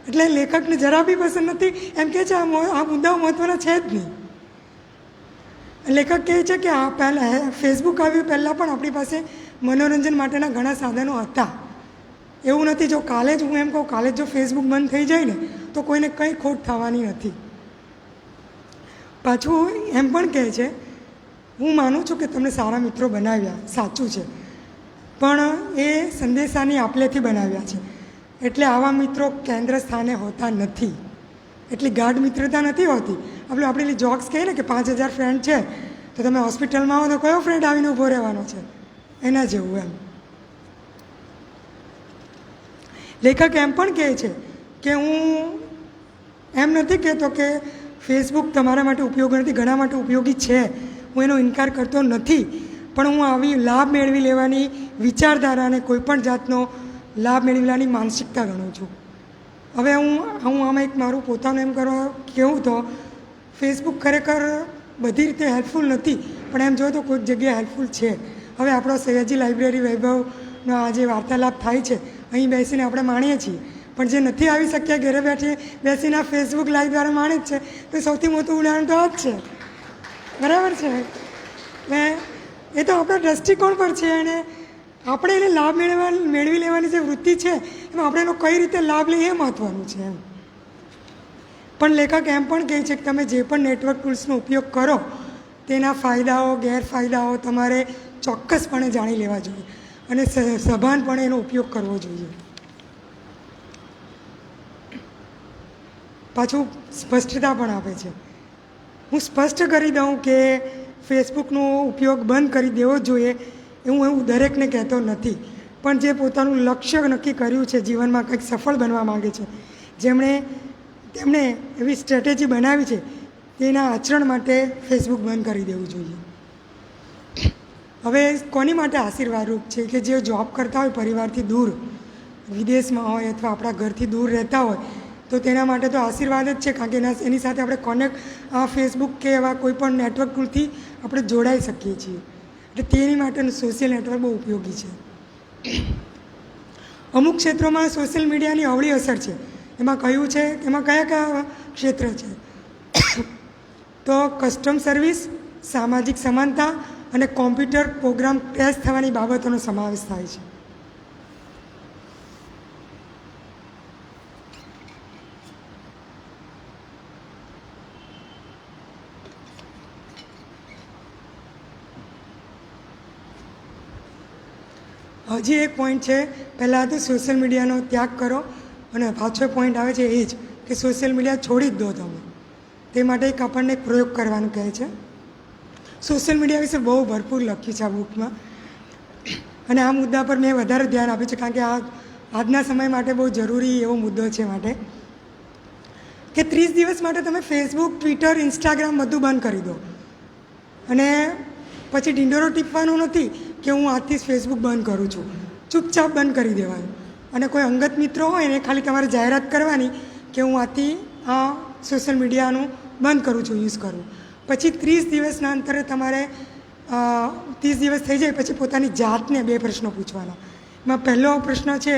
એટલે લેખકને જરા બી પસંદ નથી. એમ કહે છે આ મુદ્દાઓ મહત્ત્વના છે જ નહીં. લેખક કહે છે કે આ પહેલાં ફેસબુક આવ્યું પહેલાં પણ આપણી પાસે મનોરંજન માટેના ઘણા સાધનો હતા. એવું નથી જો કાલે જ હું એમ કહું કાલે જો ફેસબુક બંધ થઈ જાય ને તો કોઈને કંઈ ખોટ થવાની નથી. પાછું એમ પણ કહે છે, હું માનું છું કે તમને સારા મિત્રો બનાવ્યા, સાચું છે, પણ એ સંદેશાની આપલેથી બનાવ્યા છે. એટલે આવા મિત્રો કેન્દ્ર સ્થાને હોતા નથી. એટલી ગાઢ મિત્રતા નથી હોતી. આપણે જોક્સ કહીએ ને કે 5000 ફ્રેન્ડ છે, તો તમે હોસ્પિટલમાં આવો તો કયો ફ્રેન્ડ આવીને ઊભો રહેવાનો છે, એના જેવું એમ. લેખક એમ પણ કહે છે કે હું એમ નથી કહેતો કે ફેસબુક તમારા માટે ઉપયોગી નથી, ઘણા માટે ઉપયોગી છે, હું એનો ઇનકાર કરતો નથી. પણ હું આવી લાભ મેળવી લેવાની વિચારધારાને કોઈપણ જાતનો લાભ મેળવી લેવાની માનસિકતા ગણું છું. હવે હું આમાં એક મારું પોતાનું એમ કરવા કહેવું તો ફેસબુક ખરેખર બધી રીતે હેલ્પફુલ નથી, પણ એમ જોઈએ તો કોઈક જગ્યાએ હેલ્પફુલ છે. હવે આપણો સયાજી લાઇબ્રેરી વૈભવનો આ જે વાર્તાલાપ થાય છે અહીં બેસીને આપણે માણીએ છીએ, પણ જે નથી આવી શક્યા ઘરે બેસીને ફેસબુક લાઈવ દ્વારા માણે જ છે, તો સૌથી મોટું ઉદાહરણ તો આ જ છે. બરાબર છે ને? એ તો આપણા દ્રષ્ટિકોણ પર છે, અને આપણે એને લાભ મેળવી લેવાની જે વૃત્તિ છે એમાં આપણે એનો કઈ રીતે લાભ લઈએ એ મહત્ત્વનું છે એમ. પણ લેખક એમ પણ કહે છે કે તમે જે પણ નેટવર્ક ટૂલ્સનો ઉપયોગ કરો તેના ફાયદાઓ ગેરફાયદાઓ તમારે ચોક્કસપણે જાણી લેવા જોઈએ અને સભાનપણે એનો ઉપયોગ કરવો જોઈએ. પાછું સ્પષ્ટતા પણ આપે છે. હું સ્પષ્ટ કરી દઉં કે ફેસબુકનો ઉપયોગ બંધ કરી દેવો જોઈએ એવું દરેકને કહેતો નથી, પણ જે પોતાનું લક્ષ્ય નક્કી કર્યું છે, જીવનમાં કંઈક સફળ બનવા માગે છે, તેમણે એવી સ્ટ્રેટેજી બનાવી છે, તેના આચરણ માટે ફેસબુક બંધ કરી દેવું જોઈએ. હવે કોની માટે આશીર્વાદરૂપ છે કે જે જોબ કરતા હોય પરિવારથી દૂર, વિદેશમાં હોય અથવા આપણા ઘરથી દૂર રહેતા હોય, તો તેના માટે તો આશીર્વાદ જ છે, કારણ કે એની સાથે આપણે ફેસબુક કે એવા કોઈ પણ નેટવર્ક ટૂલથી આપણે જોડાઈ શકીએ છીએ. એટલે તેની માટેનું સોશિયલ નેટવર્ક બહુ ઉપયોગી છે. અમુક ક્ષેત્રોમાં સોશિયલ મીડિયાની અવળી અસર છે. એમાં કહ્યું છે એમાં કયા ક્ષેત્ર છે? તો કસ્ટમ સર્વિસ, સામાજિક સમાનતા અને કોમ્પ્યુટર પ્રોગ્રામ ક્રેશ થવાની બાબતોનો સમાવેશ થાય છે. હજી એક પોઈન્ટ છે, પહેલાં તો સોશિયલ મીડિયાનો ત્યાગ કરો, અને પાછો પોઈન્ટ આવે છે એ જ કે સોશિયલ મીડિયા છોડી જ દો તમે. તે માટે એક આપણને એક પ્રયોગ કરવાનું કહે છે. સોશિયલ મીડિયા વિશે બહુ ભરપૂર લખ્યું છે આ બુકમાં, અને આ મુદ્દા પર મેં વધારે ધ્યાન આપ્યું છે, કારણ કે આજના સમય માટે બહુ જરૂરી એવો મુદ્દો છે. માટે કે 30 દિવસ માટે તમે ફેસબુક, ટ્વિટર, ઇન્સ્ટાગ્રામ બધું બંધ કરી દો, અને પછી ઢીંડોરો ટીપવાનો નથી કે હું આજથી જ ફેસબુક બંધ કરું છું. ચૂપચાપ બંધ કરી દેવાનું, અને કોઈ અંગત મિત્રો હોય ને ખાલી તમારે જાહેરાત કરવાની કે હું આજથી આ સોશિયલ મીડિયાનું બંધ કરું છું યુઝ કરવું. પછી 30 દિવસના અંતરે તમારે 30 દિવસ થઈ જાય પછી પોતાની જાતને 2 પ્રશ્નો પૂછવાના. એમાં પહેલો પ્રશ્ન છે,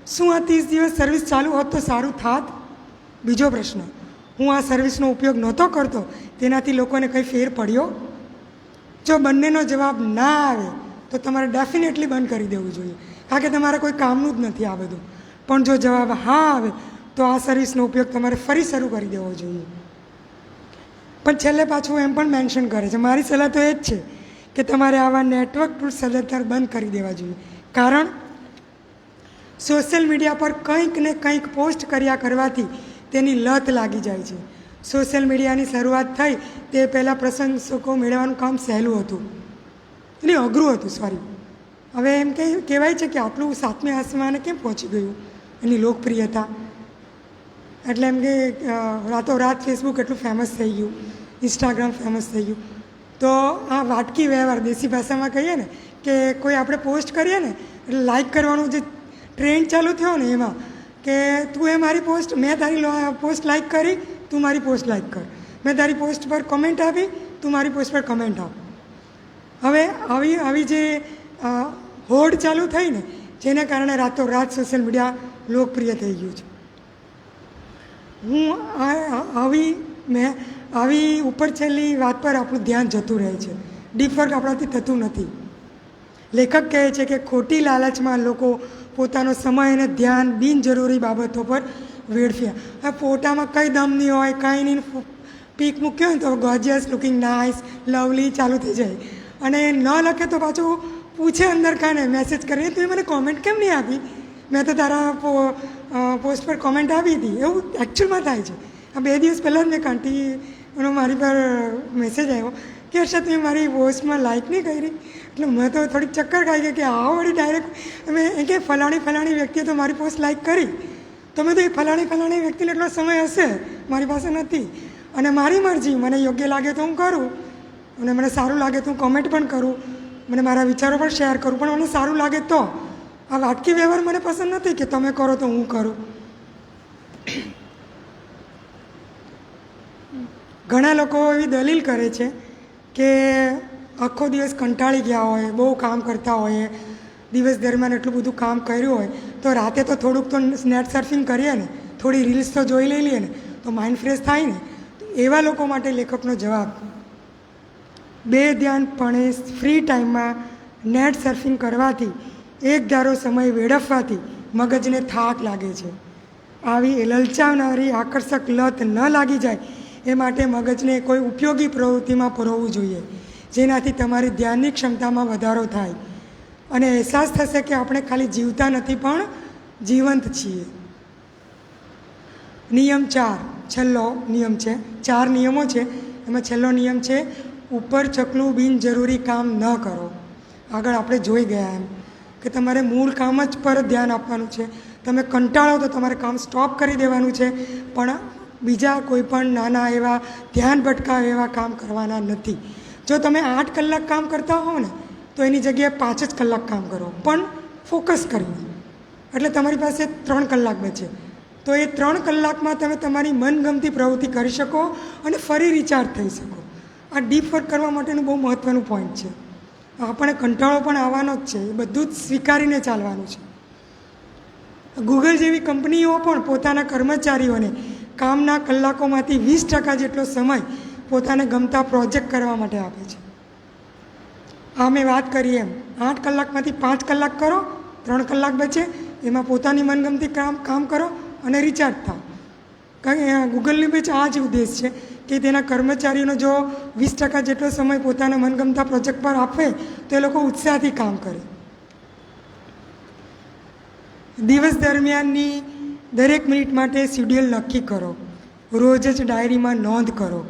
શું આ 30 દિવસ સર્વિસ ચાલુ હોત તો સારું થાત? બીજો પ્રશ્ન, હું આ સર્વિસનો ઉપયોગ નહોતો કરતો, તેનાથી લોકોને કંઈ ફેર પડ્યો? જો બંનેનો જવાબ ના આવે તો તમારે ડેફિનેટલી બંધ કરી દેવું જોઈએ, કારણ કે તમારે કોઈ કામનું જ નથી આ બધું. પણ જો જવાબ હા આવે તો આ સર્વિસનો ઉપયોગ તમારે ફરી શરૂ કરી દેવો જોઈએ. પણ છેલ્લે પાછું એમ પણ મેન્શન કરે છે, મારી સલાહ તો એ જ છે કે તમારે આવા નેટવર્ક ટૂલ્સ સદંતર બંધ કરી દેવા જોઈએ, કારણ સોશિયલ મીડિયા પર કંઈક ને કંઈક પોસ્ટ કર્યા કરવાથી તેની લત લાગી જાય છે. સોશિયલ મીડિયાની શરૂઆત થઈ તે પહેલાં પ્રશંસકો મેળવવાનું કામ સહેલું હતું, એટલે અઘરું હતું. હવે એમ કહેવાય છે કે આટલું 7મે આસમાને કેમ પહોંચી ગયું એની લોકપ્રિયતા? એટલે એમ કે રાતોરાત ફેસબુક એટલું ફેમસ થઈ ગયું, ઇન્સ્ટાગ્રામ ફેમસ થઈ ગયું. તો આ વાટકી વ્યવહાર, દેશી ભાષામાં કહીએ ને કે કોઈ આપણે પોસ્ટ કરીએ ને એટલે લાઈક કરવાનું જે ટ્રેન્ડ ચાલુ થયો ને, એમાં કે તું મારી પોસ્ટ, મેં તારી પોસ્ટ લાઈક કરી, તું મારી પોસ્ટ લાઈક કર, મેં તારી પોસ્ટ પર કમેન્ટ આપી, તું મારી પોસ્ટ પર કમેન્ટ આપ. હવે આવી જે હોડ ચાલુ થઈ ને, જેને કારણે રાતોરાત સોશિયલ મીડિયા લોકપ્રિય થઈ ગયું છે. આવી ઉપર છેલ્લી વાત પર આપણું ધ્યાન જતું રહે છે, ડીપવર્ક આપણાથી થતું નથી. લેખક કહે છે કે ખોટી લાલચમાં લોકો પોતાનો સમય અને ધ્યાન બિનજરૂરી બાબતો પર વેડફ્યા. હવે ફોટામાં કંઈ દમ નહીં હોય, કાંઈ નહીં, પીક મૂક્યો હોય તો ગોર્જિયસ, લુકિંગ નાઇસ, લવલી ચાલુ થઈ જાય, અને ન લખે તો પાછું પૂછે અંદર કાને મેસેજ કરીને, તું મને કોમેન્ટ કેમ નહીં આપી? મેં તો તારા પોસ્ટ પર કોમેન્ટ આપી હતી. એવું એકચ્યુઅલમાં થાય છે. આ 2 દિવસ પહેલાં જ મેં કાંટીનો મારી પર મેસેજ આવ્યો કે હર્ષદ તમે મારી પોસ્ટમાં લાઈક નહીં કરી. એટલે મેં તો થોડીક ચક્કર ખાઈ ગઈ કે આ વળી ડાયરેક્ટ મેં એ કે ફલાણી વ્યક્તિએ તો મારી પોસ્ટ લાઈક કરી, તો મેં તો એ ફલાણી વ્યક્તિને એટલો સમય હશે મારી પાસે નથી, અને મારી મરજી, મને યોગ્ય લાગે તો હું કરું, અને મને સારું લાગે તો હું કોમેન્ટ પણ કરું, મને મારા વિચારો પણ શેર કરું, પણ મને સારું લાગે તો. આ વાટકી વ્યવહાર મને પસંદ નથી કે તમે કરો તો હું કરું. ઘણા લોકો એવી દલીલ કરે છે કે આખો દિવસ કંટાળી ગયા હોય, બહુ કામ કરતા હોય, દિવસ દરમિયાન એટલું બધું કામ કર્યું હોય, તો રાતે તો થોડુંક તો નેટ સર્ફિંગ કરીએ ને, થોડી રીલ્સ તો જોઈ લઈએ ને, તો માઇન્ડ ફ્રેશ થાય ને. એવા લોકો માટે લેખકનો જવાબ: બે ધ્યાનપણે ફ્રી ટાઈમમાં નેટ સર્ફિંગ કરવાથી એક ધારો સમય વેડફવાથી મગજને થાક લાગે છે. આવી લલચાવનારી આકર્ષક લત ન લાગી જાય એ માટે મગજને કોઈ ઉપયોગી પ્રવૃત્તિમાં પરોવવું જોઈએ, જેનાથી તમારી ધ્યાનની ક્ષમતામાં વધારો થાય અને અહેસાસ થશે કે આપણે ખાલી જીવતા નથી પણ જીવંત છીએ. નિયમ 4, છેલ્લો નિયમ છે. 4 નિયમો છે, એમાં છેલ્લો નિયમ છે ઉપર ચકલું બિનજરૂરી કામ ન કરો. આગળ આપણે જોઈ ગયા એમ કે તમારે મૂળ કામ જ પર ધ્યાન આપવાનું છે. તમે કંટાળો તો તમારે કામ સ્ટોપ કરી દેવાનું છે, પણ બીજા કોઈ પણ નાના એવા ધ્યાન ભટકાવે એવા કામ કરવાના નથી. જો તમે 8 કલાક કામ કરતા હો ને, તો એની જગ્યાએ 5 જ કલાક કામ કરો, પણ ફોકસ કરીને. એટલે તમારી પાસે 3 કલાક બચે. તો એ 3 કલાકમાં તમે તમારી મનગમતી પ્રવૃત્તિ કરી શકો અને ફરી રિચાર્જ થઈ શકો. આ ડીપ વર્ક કરવા માટેનું બહુ મહત્ત્વનું પોઈન્ટ છે. આપણે કંટાળો પણ આવવાનો જ છે, એ બધું જ સ્વીકારીને ચાલવાનું છે. ગૂગલ જેવી કંપનીઓ પણ પોતાના કર્મચારીઓને કામના કલાકોમાંથી 20% જેટલો સમય પોતાને ગમતા પ્રોજેક્ટ કરવા માટે આપે છે. આ મેં વાત કરી એમ 8 કલાકમાંથી 5 કલાક કરો, 3 કલાક બચે, એમાં પોતાની મનગમતી કામ કરો અને રિચાર્જ થાવ. કારણ કે ગૂગલની બી આ જ ઉદ્દેશ છે કે તેના કર્મચારીઓનો જો 20% જેટલો સમય પોતાના મનગમતા પ્રોજેક્ટ પર આપે તો એ લોકો ઉત્સાહથી કામ કરે. દિવસ દરમિયાનની દરેક મિનિટ માટે શિડ્યુલ નક્કી કરો. રોજ જ ડાયરીમાં નોંધ કરો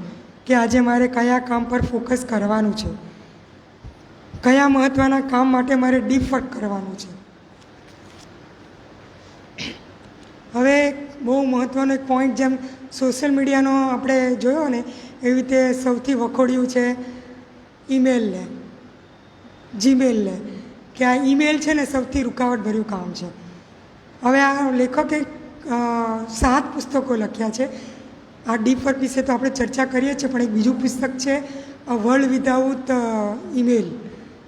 કે આજે મારે કયા કામ પર ફોકસ કરવાનું છે, કયા મહત્ત્વના કામ માટે મારે ડીપ વર્ક કરવાનું છે. હવે બહુ મહત્ત્વનો એક પોઈન્ટ, જેમ સોશિયલ મીડિયાનો આપણે જોયો ને, એવી રીતે સૌથી વખોડ્યું છે ઈમેલને, જીમેલને, કે આ ઈમેલ છે ને સૌથી રૂકાવટભર્યું કામ છે. હવે આ લેખકે 7 પુસ્તકો લખ્યા છે. આ ડીપ વર્ક વિશે તો આપણે ચર્ચા કરીએ છીએ, પણ એક બીજું પુસ્તક છે વર્લ્ડ વિધાઉટ ઈમેલ.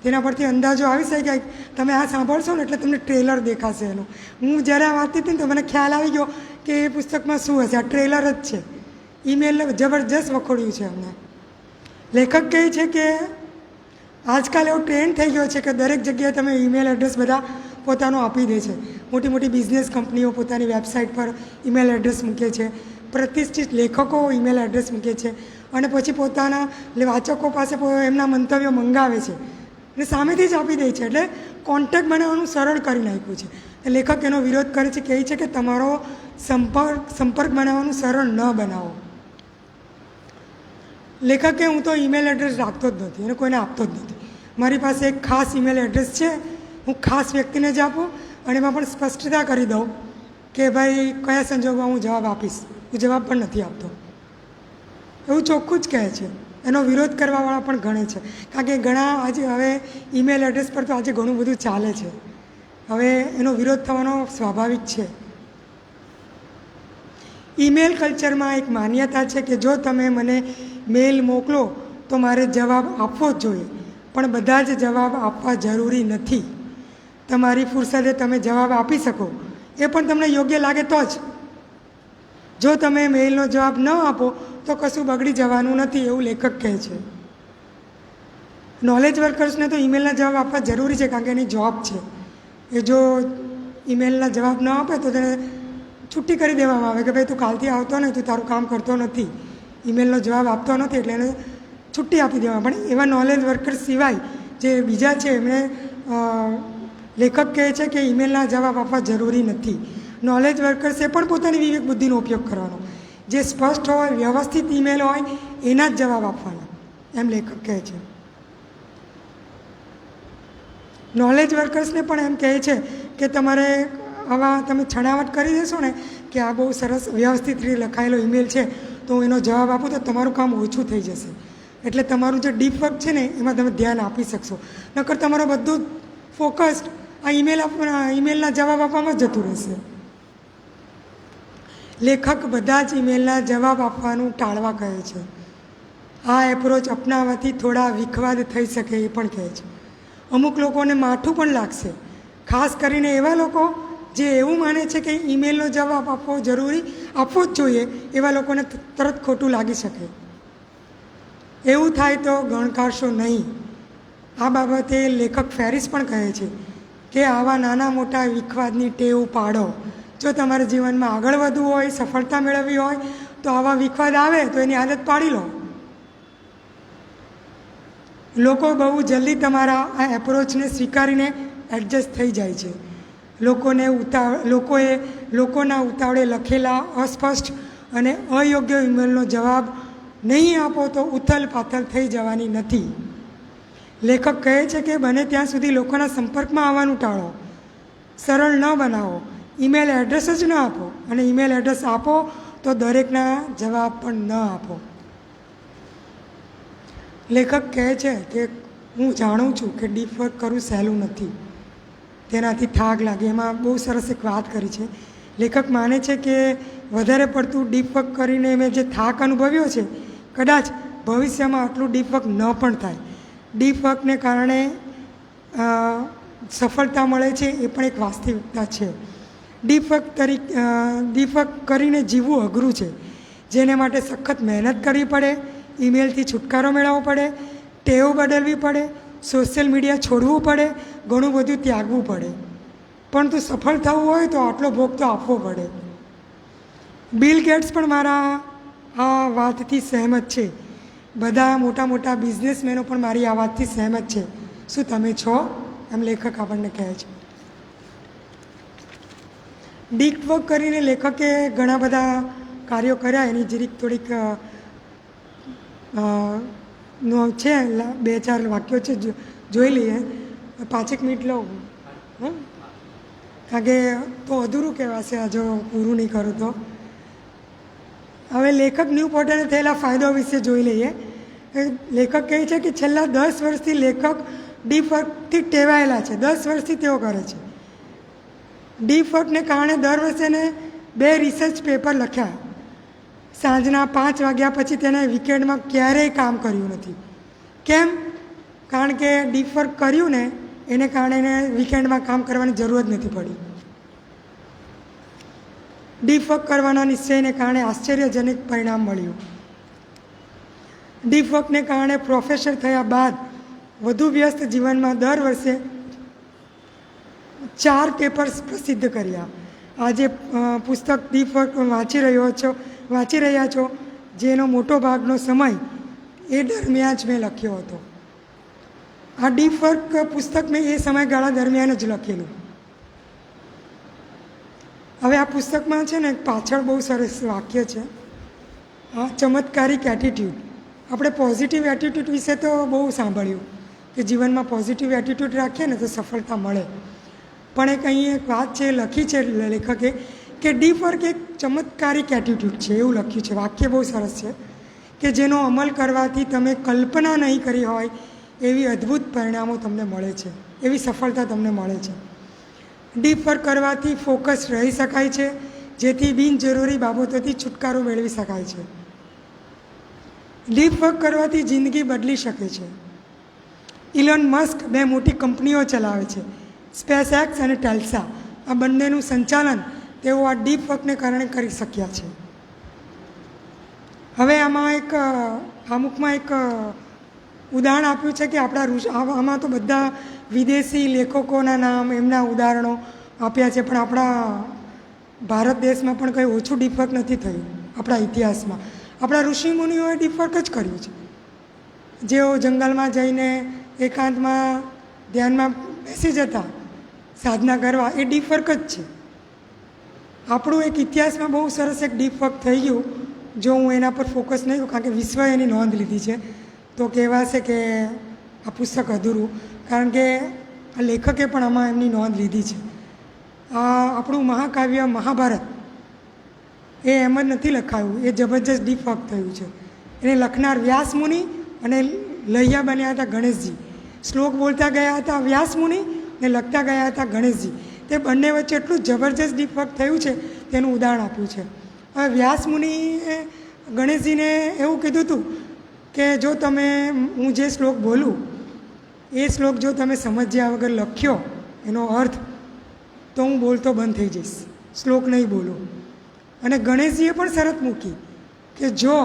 તેના પરથી અંદાજો આવી શકે કે તમે આ સાંભળશો ને એટલે તમને ટ્રેલર દેખાશે એનું. હું જ્યારે આ વાંચતી હતી ને તો મને ખ્યાલ આવી ગયો કે એ પુસ્તકમાં શું હશે. આ ટ્રેલર જ છે. ઈમેલને જબરજસ્ત વખોડ્યું છે અમને. લેખક કહે છે કે આજકાલ એવો ટ્રેન્ડ થઈ ગયો છે કે દરેક જગ્યાએ તમે ઈમેલ એડ્રેસ બધા પોતાનું આપી દે છે. મોટી મોટી બિઝનેસ કંપનીઓ પોતાની વેબસાઇટ પર ઈમેલ એડ્રેસ મૂકે છે, પ્રતિષ્ઠિત લેખકો ઈમેલ એડ્રેસ મૂકે છે, અને પછી પોતાના વાચકો પાસે એમના મંતવ્યો મંગાવે છે અને સામેથી જ આપી દે છે. એટલે કોન્ટેક્ટ બનાવવાનું સરળ કરી નાખ્યું છે. લેખક એનો વિરોધ કરે છે, કહે છે કે તમારો સંપર્ક બનાવવાનું સરળ ન બનાવો. લેખકે હું તો ઈમેલ એડ્રેસ રાખતો જ નથી અને કોઈને આપતો જ નથી. મારી પાસે એક ખાસ ઈમેલ એડ્રેસ છે, હું ખાસ વ્યક્તિને જ આપું અને એમાં પણ સ્પષ્ટતા કરી દઉં કે ભાઈ કયા સંજોગોમાં હું જવાબ આપીશ. હું જવાબ પણ નથી આપતો, એવું ચોખ્ખું જ કહે છે. એનો વિરોધ કરવાવાળા પણ ઘણે છે, કારણ કે ઘણા આજે હવે ઈમેલ એડ્રેસ પર તો આજે ઘણું બધું ચાલે છે. હવે એનો વિરોધ થવાનો સ્વાભાવિક છે. ઈમેલ કલ્ચરમાં એક માન્યતા છે કે જો તમે મને મેલ મોકલો તો મારે જવાબ આપવો જ જોઈએ, પણ બધા જ જવાબ આપવા જરૂરી નથી. તમારી ફુરસદે તમે જવાબ આપી શકો, એ પણ તમને યોગ્ય લાગે તો જ. જો તમે મેલનો જવાબ ન આપો તો કશું બગડી જવાનું નથી, એવું લેખક કહે છે. નોલેજ વર્કર્સને તો ઈમેલના જવાબ આપવા જરૂરી છે, કારણ કે એની જોબ છે. એ જો ઈમેલના જવાબ ન આપે તો તેને છુટ્ટી કરી દેવામાં આવે કે ભાઈ તું કાલથી આવતો નહીં, તું તારું કામ કરતો નથી, ઈમેલનો જવાબ આપતો નથી, એટલે એને છુટ્ટી આપી દેવામાં. પણ એવા નોલેજ વર્કર્સ સિવાય જે બીજા છે એમણે લેખક કહે છે કે ઈમેલના જવાબ આપવા જરૂરી નથી. નોલેજ વર્કર્સે પણ પોતાની વિવેક બુદ્ધિનો ઉપયોગ કરવાનો. જે સ્પષ્ટ હોય, વ્યવસ્થિત ઈમેલ હોય એના જ જવાબ આપવાના, એમ લેખક કહે છે. નોલેજ વર્કર્સને પણ એમ કહે છે કે તમારે આવા તમે છણાવટ કરી દેશો ને કે આ બહુ સરસ વ્યવસ્થિત રીતે લખાયેલો ઈમેલ છે તો હું એનો જવાબ આપું તો તમારું કામ ઓછું થઈ જશે. એટલે તમારું જે ડીપ વર્ક છે ને એમાં તમે ધ્યાન આપી શકશો. નકર તમારો બધું ફોકસ્ડ આ ઈમેલના જવાબ આપવામાં જ જતું રહેશે. લેખક બધા જ ઈમેલના જવાબ આપવાનું ટાળવા કહે છે. આ એપ્રોચ અપનાવવાથી થોડા વિખવાદ થઈ શકે એ પણ કહે છે. અમુક લોકોને માઠું પણ લાગશે, ખાસ કરીને એવા લોકો જે એવું માને છે કે ઈમેલનો જવાબ આપવો જરૂરી આપવો જ જોઈએ, એવા લોકોને તરત ખોટું લાગી શકે. એવું થાય તો ગણકારશો નહીં. આ બાબતે લેખક ફેરિસ પણ કહે છે કે આવા નાના મોટા વિખવાદની ટેવ પાડો. જો તમારા જીવનમાં આગળ વધવું હોય, સફળતા મેળવવી હોય, તો આવા વિખવાદ આવે તો એની આદત પાડી લો. લોકો બહુ જલ્દી તમારા આ એપ્રોચને સ્વીકારીને એડજસ્ટ થઈ જાય છે. લોકોના ઉતાવળે લખેલા અસ્પષ્ટ અને અયોગ્ય ઈમેલનો જવાબ નહીં આપો તો ઉથલ પાથલ થઈ જવાની નથી. લેખક કહે છે કે બને ત્યાં સુધી લોકોના સંપર્કમાં આવવાનું ટાળો, સરળ ન બનાવો, ઈમેલ એડ્રેસ જ ન આપો, અને ઈમેલ એડ્રેસ આપો તો દરેકના જવાબ પણ ન આપો. લેખક કહે છે કે હું જાણું છું કે ડીપ વર્ક કરવું સહેલું નથી, તેનાથી થાક લાગે. એમાં બહુ સરસ એક વાત કરી છે. લેખક માને છે કે વધારે પડતું ડીપ વર્ક કરીને મેં જે થાક અનુભવ્યો છે, કદાચ ભવિષ્યમાં આટલું ડીપ વર્ક ન પણ થાય. ડીપ વર્કને કારણે સફળતા મળે છે, એ પણ એક વાસ્તવિકતા છે. ડીપ વર્ક કરીને જીવવું અઘરું છે, જેને માટે સખત મહેનત કરવી પડે, ઈમેલથી છુટકારો મેળવવો પડે, ટેવ બદલવી પડે, સોશિયલ મીડિયા છોડવું પડે, ઘણું બધું ત્યાગવું પડે. પરંતુ સફળ થવું હોય તો આટલો ભોગ તો આપવો પડે. બિલ ગેટ્સ પણ મારા આ વાતથી સહેમત છે. બધા મોટા મોટા બિઝનેસમેનો પણ મારી આ વાતથી સહેમત છે. શું તમે છો? એમ લેખક આપણને કહે છે. ડીપ વર્ક કરીને લેખકે ઘણા બધા કાર્યો કર્યા. એની જરીક થોડીક છે, 2-4 વાક્યો છે, જોઈ લઈએ. 5 મિનિટ લઉં, કારણ કે તો અધૂરું કહેવાશે આ જો પૂરું નહીં કરું તો. હવે લેખક ન્યૂ પોર્ટલે થયેલા ફાયદાઓ વિશે જોઈ લઈએ. લેખક કહે છે કે છેલ્લા 10 વર્ષથી લેખક ડીપ વર્કથી ટેવાયેલા છે. 10 વર્ષથી તેઓ કરે છે. ડીપ વર્કને કારણે દર વર્ષે એને 2 રિસર્ચ પેપર લખ્યા. સાંજના 5 વાગ્યા પછી તેને વીકેન્ડમાં ક્યારેય કામ કર્યું નથી. કેમ? કારણ કે ડીપ વર્ક કર્યું ને એને કારણે એને વીકેન્ડમાં કામ કરવાની જરૂર જ નથી પડી. ડીપ વર્ક કરવાના નિશ્ચયને કારણે આશ્ચર્યજનક પરિણામ મળ્યું. ડીપ વર્કને કારણે પ્રોફેસર થયા બાદ વધુ વ્યસ્ત જીવનમાં દર વર્ષે 4 પેપર્સ પ્રસિદ્ધ કર્યા. આજે પુસ્તક ડીપ વર્ક વાંચી રહ્યા છો, જેનો મોટો ભાગનો સમય એ દરમિયાન જ મેં લખ્યો હતો. આ ડીપ વર્ક પુસ્તક મેં એ સમયગાળા દરમિયાન જ લખેલું. હવે આ પુસ્તકમાં છે ને પાછળ બહુ સરસ વાક્ય છે, આ ચમત્કારિક એટીટ્યૂડ. આપણે પોઝિટિવ એટીટ્યૂડ વિશે તો બહુ સાંભળ્યું કે જીવનમાં પોઝિટિવ એટીટ્યૂડ રાખીએ ને તો સફળતા મળે. પણ એક અહીં એક વાત છે, લખી છે લેખકે કે ડીપ વર્ક એક ચમત્કારિક એટીટ્યૂડ છે, એવું લખ્યું છે. વાક્ય બહુ સરસ છે કે જેનો અમલ કરવાથી તમે કલ્પના નહીં કરી હોય એવી અદ્ભુત પરિણામો તમને મળે છે, એવી સફળતા તમને મળે છે. ડીપ વર્ક કરવાથી ફોકસ રહી શકાય છે, જેથી બિનજરૂરી બાબતોથી છુટકારો મેળવી શકાય છે. ડીપ વર્ક કરવાથી જિંદગી બદલી શકે છે. ઇલોન મસ્ક 2 મોટી કંપનીઓ ચલાવે છે, સ્પેસએક્સ અને ટેલ્સા. આ બંનેનું સંચાલન તેઓ આ ડીપ વર્કને કારણે કરી શક્યા છે. હવે આમાં એક ઉદાહરણ આપ્યું છે કે આમાં તો બધા વિદેશી લેખકોના નામ, એમના ઉદાહરણો આપ્યા છે, પણ આપણા ભારત દેશમાં પણ કંઈ ઓછું ડીપ વર્ક નથી થયું. આપણા ઇતિહાસમાં આપણા ઋષિમુનિઓએ ડીપ વર્ક જ કર્યું છે. જેઓ જંગલમાં જઈને એકાંતમાં ધ્યાનમાં બેસી જતા સાધના કરવા, એ ડીપ વર્ક જ છે. આપણું એક ઇતિહાસમાં બહુ સરસ એક ડીપ વર્ક થઈ ગયું. જો હું એના પર ફોકસ નહીં કરું, કારણ કે વિશ્વએ એની નોંધ લીધી છે, તો કહેવાશે કે આ પુસ્તક અધૂરું. કારણ કે આ લેખકે પણ આમાં એમની નોંધ લીધી છે. આ આપણું મહાકાવ્ય મહાભારત એ એમ જ નથી લખાયું, એ જબરજસ્ત ડીપ વર્ક થયું છે. એને લખનાર વ્યાસ મુનિ અને લહિયા બન્યા હતા ગણેશજી. શ્લોક બોલતા ગયા હતા વ્યાસ મુનિ ને લખતા ગયા હતા ગણેશજી. તે બંને વચ્ચે એટલું જબરજસ્ત ડીપ વર્ક થયું છે, તેનું ઉદાહરણ આપ્યું છે. હવે વ્યાસ મુનિએ ગણેશજીને એવું કીધું હતું કે જો હું જે શ્લોક બોલું એ શ્લોક જો તમે સમજ્યા વગર લખ્યો એનો અર્થ, તો હું બોલતો બંધ થઈ જઈશ, શ્લોક નહીં બોલું. અને ગણેશજીએ પણ શરત મૂકી કે જો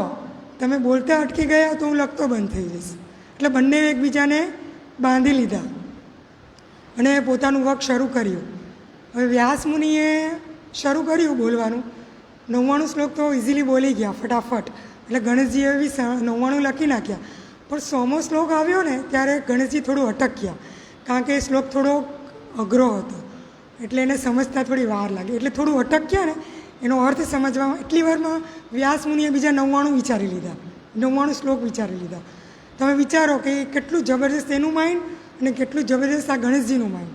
તમે બોલતા અટકી ગયા તો હું લખતો બંધ થઈ જઈશ. એટલે બંને એકબીજાને બાંધી લીધા અને પોતાનું વર્ક શરૂ કર્યું. હવે વ્યાસ મુનિએ શરૂ કર્યું બોલવાનું. 99 શ્લોક તો ઇઝીલી બોલી ગયા ફટાફટ. એટલે ગણેશજીએ બી 99 લખી નાખ્યા. પણ 100મો શ્લોક આવ્યો ને ત્યારે ગણેશજી થોડું અટક્યા, કારણ કે એ શ્લોક થોડો અઘરો હતો, એટલે એને સમજતા થોડી વાર લાગી. એટલે થોડું અટક્યા ને, એનો અર્થ સમજવામાં એટલી વારમાં વ્યાસ મુનિએ બીજા 99 વિચારી લીધા, 99 શ્લોક વિચારી લીધા. તમે વિચારો કે કેટલું જબરજસ્ત એનું માઇન્ડ અને કેટલું જબરજસ્ત આ ગણેશજીનું માઇન્ડ.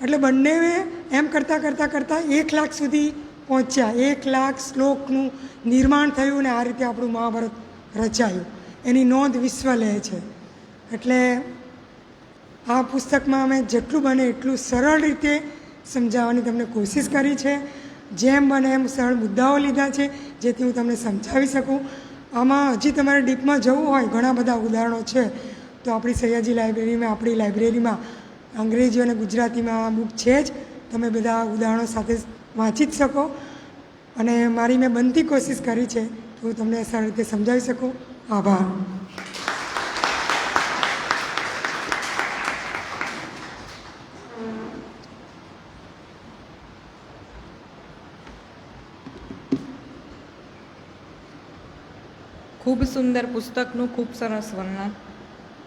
એટલે બંને એમ કરતાં કરતાં કરતાં 1 લાખ સુધી પહોંચ્યા. 1 લાખ શ્લોકનું નિર્માણ થયું ને આ રીતે આપણું મહાભારત રચાયું. એની નોંધ વિશ્વ લે છે. એટલે આ પુસ્તકમાં અમે જેટલું બને એટલું સરળ રીતે સમજાવવાની તમને કોશિશ કરી છે. જેમ બને એમ સરળ મુદ્દાઓ લીધા છે જેથી હું તમને સમજાવી શકું. આમાં હજી તમારે ડીપમાં જવું હોય, ઘણા બધા ઉદાહરણો છે, તો આપણી સયાજી લાઇબ્રેરીમાં, આપણી લાઇબ્રેરીમાં અંગ્રેજી અને ગુજરાતીમાં બુક છે જ. તમે બધા ઉદાહરણો સાથે વાંચી જ શકો. અને મારી મેં બનતી કોશિશ કરી છે કે હું તમને સરળ રીતે સમજાવી શકું. આભાર. ખૂબ સુંદર પુસ્તકનું ખૂબ સરસ વર્ણન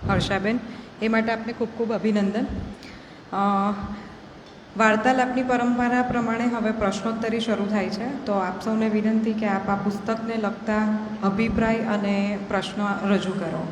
હર્ષાબેન, એ માટે આપને ખૂબ ખૂબ અભિનંદન. વાર્તાલાપની પરંપરા પ્રમાણે હવે પ્રશ્નોત્તરી શરૂ થાય છે. તો આપ સૌને વિનંતી કે આપ આ પુસ્તકને લગતા અભિપ્રાય અને પ્રશ્નો રજૂ કરો.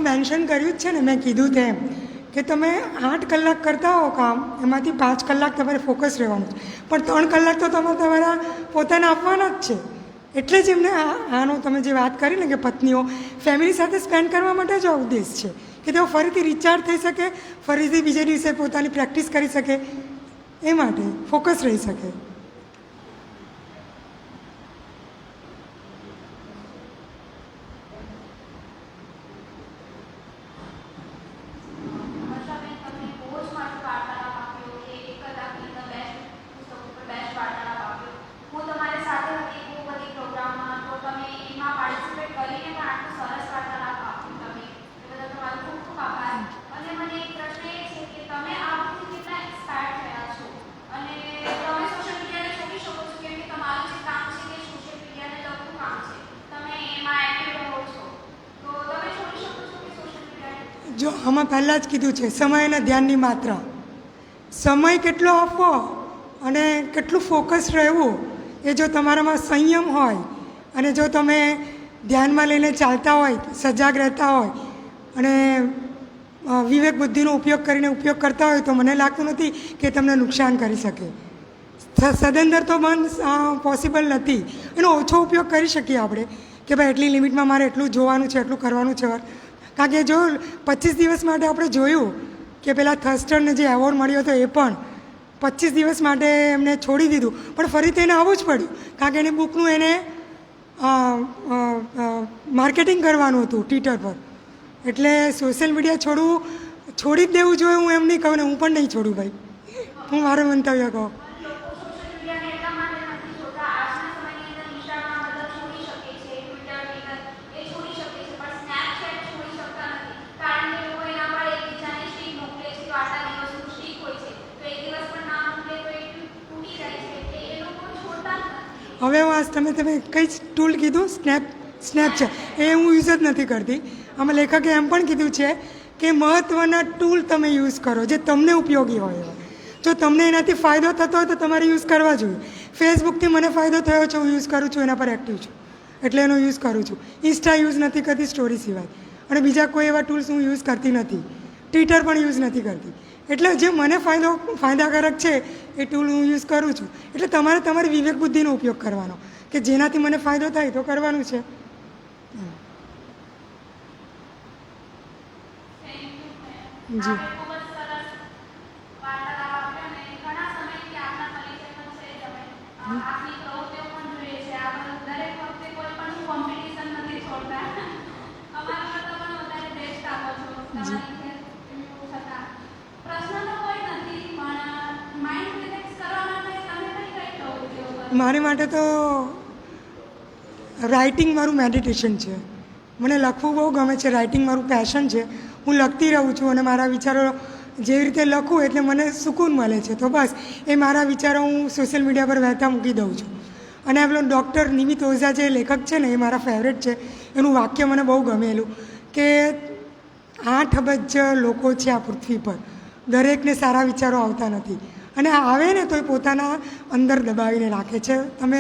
મેન્શન કર્યું જ છે ને, મેં કીધું તેમ કે તમે 8 કલાક કરતા હો કામ, એમાંથી 5 કલાક તમારે ફોકસ રહેવાનું છે, પણ 3 કલાક તો તમે તમારા પોતાને આપવાના જ છે. એટલે જ એમને આનો તમે જે વાત કરી ને કે પત્નીઓ ફેમિલી સાથે સ્પેન્ડ કરવા માટે જ આ ઉદ્દેશ છે કે તેઓ ફરીથી રિચાર્જ થઈ શકે, ફરીથી બીજે દિવસે પોતાની પ્રેક્ટિસ કરી શકે, એ માટે ફોકસ રહી શકે. જો આમાં પહેલાં જ કીધું છે સમય અને ધ્યાનની માત્રા. સમય કેટલો આપવો અને કેટલું ફોકસ રહેવું, એ જો તમારામાં સંયમ હોય અને જો તમે ધ્યાનમાં લઈને ચાલતા હોય, સજાગ રહેતા હોય અને વિવેક બુદ્ધિનો ઉપયોગ કરીને ઉપયોગ કરતા હોય તો મને લાગતું નથી કે તમને નુકસાન કરી શકે. સદંતર તો બંધ પોસિબલ નથી. એનો ઓછો ઉપયોગ કરી શકીએ આપણે કે ભાઈ એટલી લિમિટમાં મારે એટલું જોવાનું છે, એટલું કરવાનું છે. કારણ કે જો 25 દિવસ માટે આપણે જોયું કે પેલા થર્સ્ટરને જે એવોર્ડ મળ્યો હતો એ પણ 25 દિવસ માટે એમને છોડી દીધું, પણ ફરીથી એને આવવું જ પડ્યું કારણ કે એની બુકનું એને માર્કેટિંગ કરવાનું હતું ટ્વિટર પર. એટલે સોશિયલ મીડિયા છોડી જ દેવું જોઈએ. હું એમ નહીં કહું ને, હું પણ નહીં છોડું ભાઈ. હું મારું મંતવ્ય કહું. હવે હું તમે કઈ ટૂલ કીધું? સ્નેપચેટ એ હું યુઝ જ નથી કરતી. આમાં લેખકે એમ પણ કીધું છે કે મહત્ત્વના ટૂલ તમે યુઝ કરો જે તમને ઉપયોગી હોય. જો તમને એનાથી ફાયદો થતો હોય તો તમારે યુઝ કરવા જોઈએ. ફેસબુકથી મને ફાયદો થયો છે, હું યુઝ કરું છું, એના પર એક્ટિવ છું એટલે એનો યુઝ કરું છું. ઇન્સ્ટા યુઝ નથી કરતી સ્ટોરી સિવાય, અને બીજા કોઈ એવા ટૂલ્સ હું યુઝ કરતી નથી. ટ્વિટર પણ યુઝ નથી કરતી. એટલે જે મને ફાયદાકારક છે એ ટૂલ હું યુઝ કરું છું. એટલે તમારે તમારી વિવેક બુદ્ધિનો ઉપયોગ કરવાનો કે જેનાથી મને ફાયદો થાય તો કરવાનું છે. જી મારી માટે તો રાઇટિંગ મારું મેડિટેશન છે. મને લખવું બહુ ગમે છે. રાઇટિંગ મારું પેશન છે. હું લખતી રહું છું અને મારા વિચારો જેવી રીતે લખું એટલે મને સુકૂન મળે છે. તો બસ એ મારા વિચારો હું સોશિયલ મીડિયા પર વહેતા મૂકી દઉં છું. અને પેલો ડૉક્ટર નિમિત ઓઝા જે લેખક છે ને એ મારા ફેવરેટ છે. એનું વાક્ય મને બહુ ગમેલું કે 8 અબજ લોકો છે આ પૃથ્વી પર, દરેકને સારા વિચારો આવતા નથી, અને આવે ને તો એ પોતાના અંદર દબાવીને રાખે છે. તમે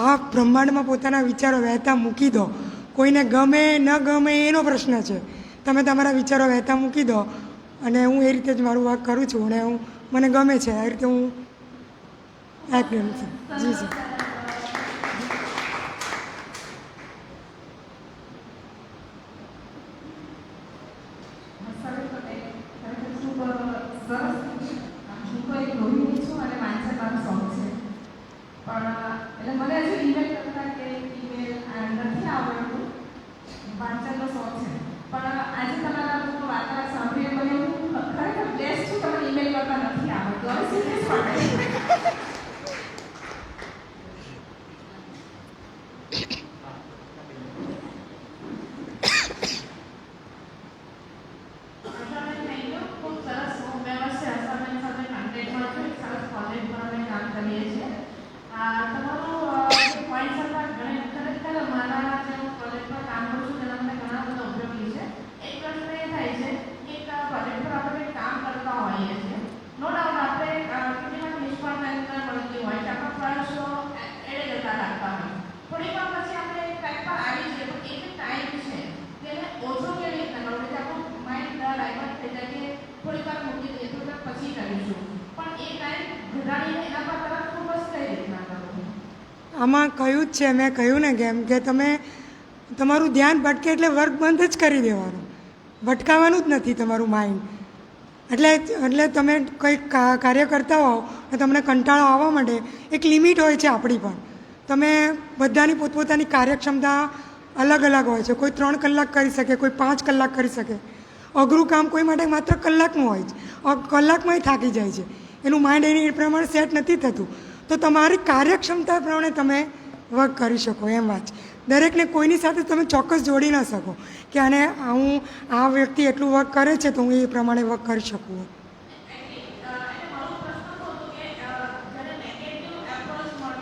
આ બ્રહ્માંડમાં પોતાના વિચારો વહેતા મૂકી દો. કોઈને ગમે ન ગમે એનો પ્રશ્ન છે. તમે તમારા વિચારો વહેતા મૂકી દો, અને હું એ રીતે જ મારું વર્ક કરું છું. અને મને ગમે છે એ રીતે હું કરું છું. જી જી. આમાં કહ્યું જ છે, મેં કહ્યું ને કેમ કે તમે તમારું ધ્યાન ભટકે એટલે વર્ક બંધ જ કરી દેવાનું. ભટકાવાનું જ નથી તમારું માઇન્ડ. એટલે તમે કંઈક કાર્ય કરતા હો અને તમને કંટાળો આવવા માટે એક લિમિટ હોય છે આપણી પણ. તમે બધાની પોતપોતાની કાર્યક્ષમતા અલગ અલગ હોય છે. કોઈ 3 કલાક કરી શકે, કોઈ 5 કલાક કરી શકે. અઘરું કામ કોઈ માટે માત્ર કલાકનું હોય છે, કલાકમાં થાકી જાય છે. એનું માઇન્ડ એની પ્રમાણે સેટ નથી થતું. તો તમારી કાર્યક્ષમતા પ્રમાણે તમે વર્ક કરી શકો એમ વાત છે. દરેકને કોઈની સાથે તમે ચોક્કસ જોડી ન શકો કે આને હું આ વ્યક્તિ એટલું વર્ક કરે છે તો હું એ પ્રમાણે વર્ક કરી શકું.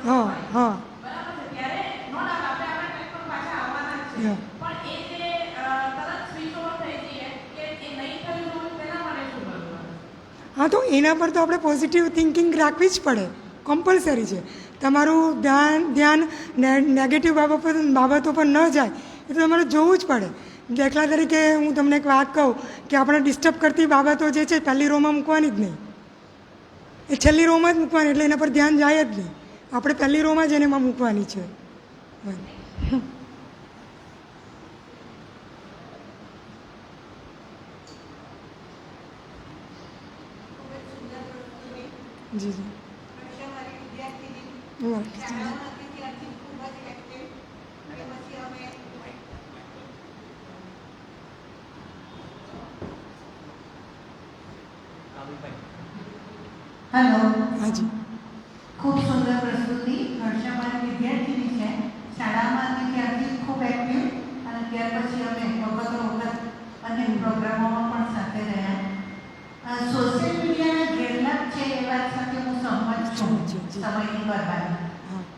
હા હા હા તો એના પર તો આપણે પોઝિટિવ થિંકિંગ રાખવી જ પડે, કમ્પલસરી છે. તમારું ધ્યાન નેગેટિવ બાબતો પર ન જાય એ તો તમારે જોવું જ પડે. દાખલા તરીકે હું તમને એક વાત કહું કે આપણે ડિસ્ટર્બ કરતી બાબતો જે છે પહેલી રોમાં મૂકવાની જ નહીં, એ છેલ્લી રોમાં જ મૂકવાની, એટલે એના પર ધ્યાન જાય જ નહીં. આપણે પહેલી રોમાં જ એને એમાં મૂકવાની છે. જી જી હેલો, હાજી. ખૂબ સુંદર પ્રસ્તુતિ. હર્ષામાન વિદ્યાર્થીની છે, શાળામાં હતી ત્યારથી ખૂબ એક્ટિવ, અને ત્યાર પછી અમે વખતો વખત અનેક પ્રોગ્રામોમાં પણ સાથે રહ્યા. સોશિયલ મીડિયાના ગેરલાભ છે એ વાત સાથે હું સહમત છું, સમયની બરબાદી,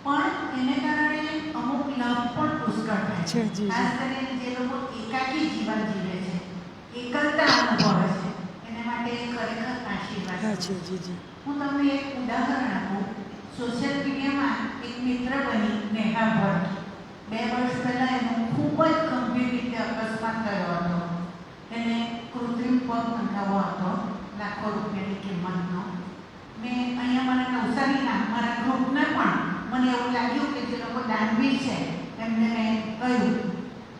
પણ એને કારણે અમુક લાભ પણ પુષ્કળ થાય છે. ખાસ કરીને જે લોકો એકાકી જીવન જીવે છે, એકલતા અનુભવે છે, એના માટે ખરેખર આશીર્વાદ છે. હું તમને એક ઉદાહરણ આપું. સોશિયલ મીડિયામાં એક મિત્ર બની નેહા ભટ્ટ, 2 વર્ષ પહેલાં એનો ખૂબ જ ગંભીર રીતે અકસ્માત થયો હતો. એને કૃત્રિમ પગ મંગાવવો હતો, લાખો રૂપિયાની કિંમતનો. મેં અહીંયા મારા નવસારીના મારા ગ્રુપને પણ મને એવું લાગ્યું કે જે લોકો દાનવીર છે એમને મેં કહ્યું,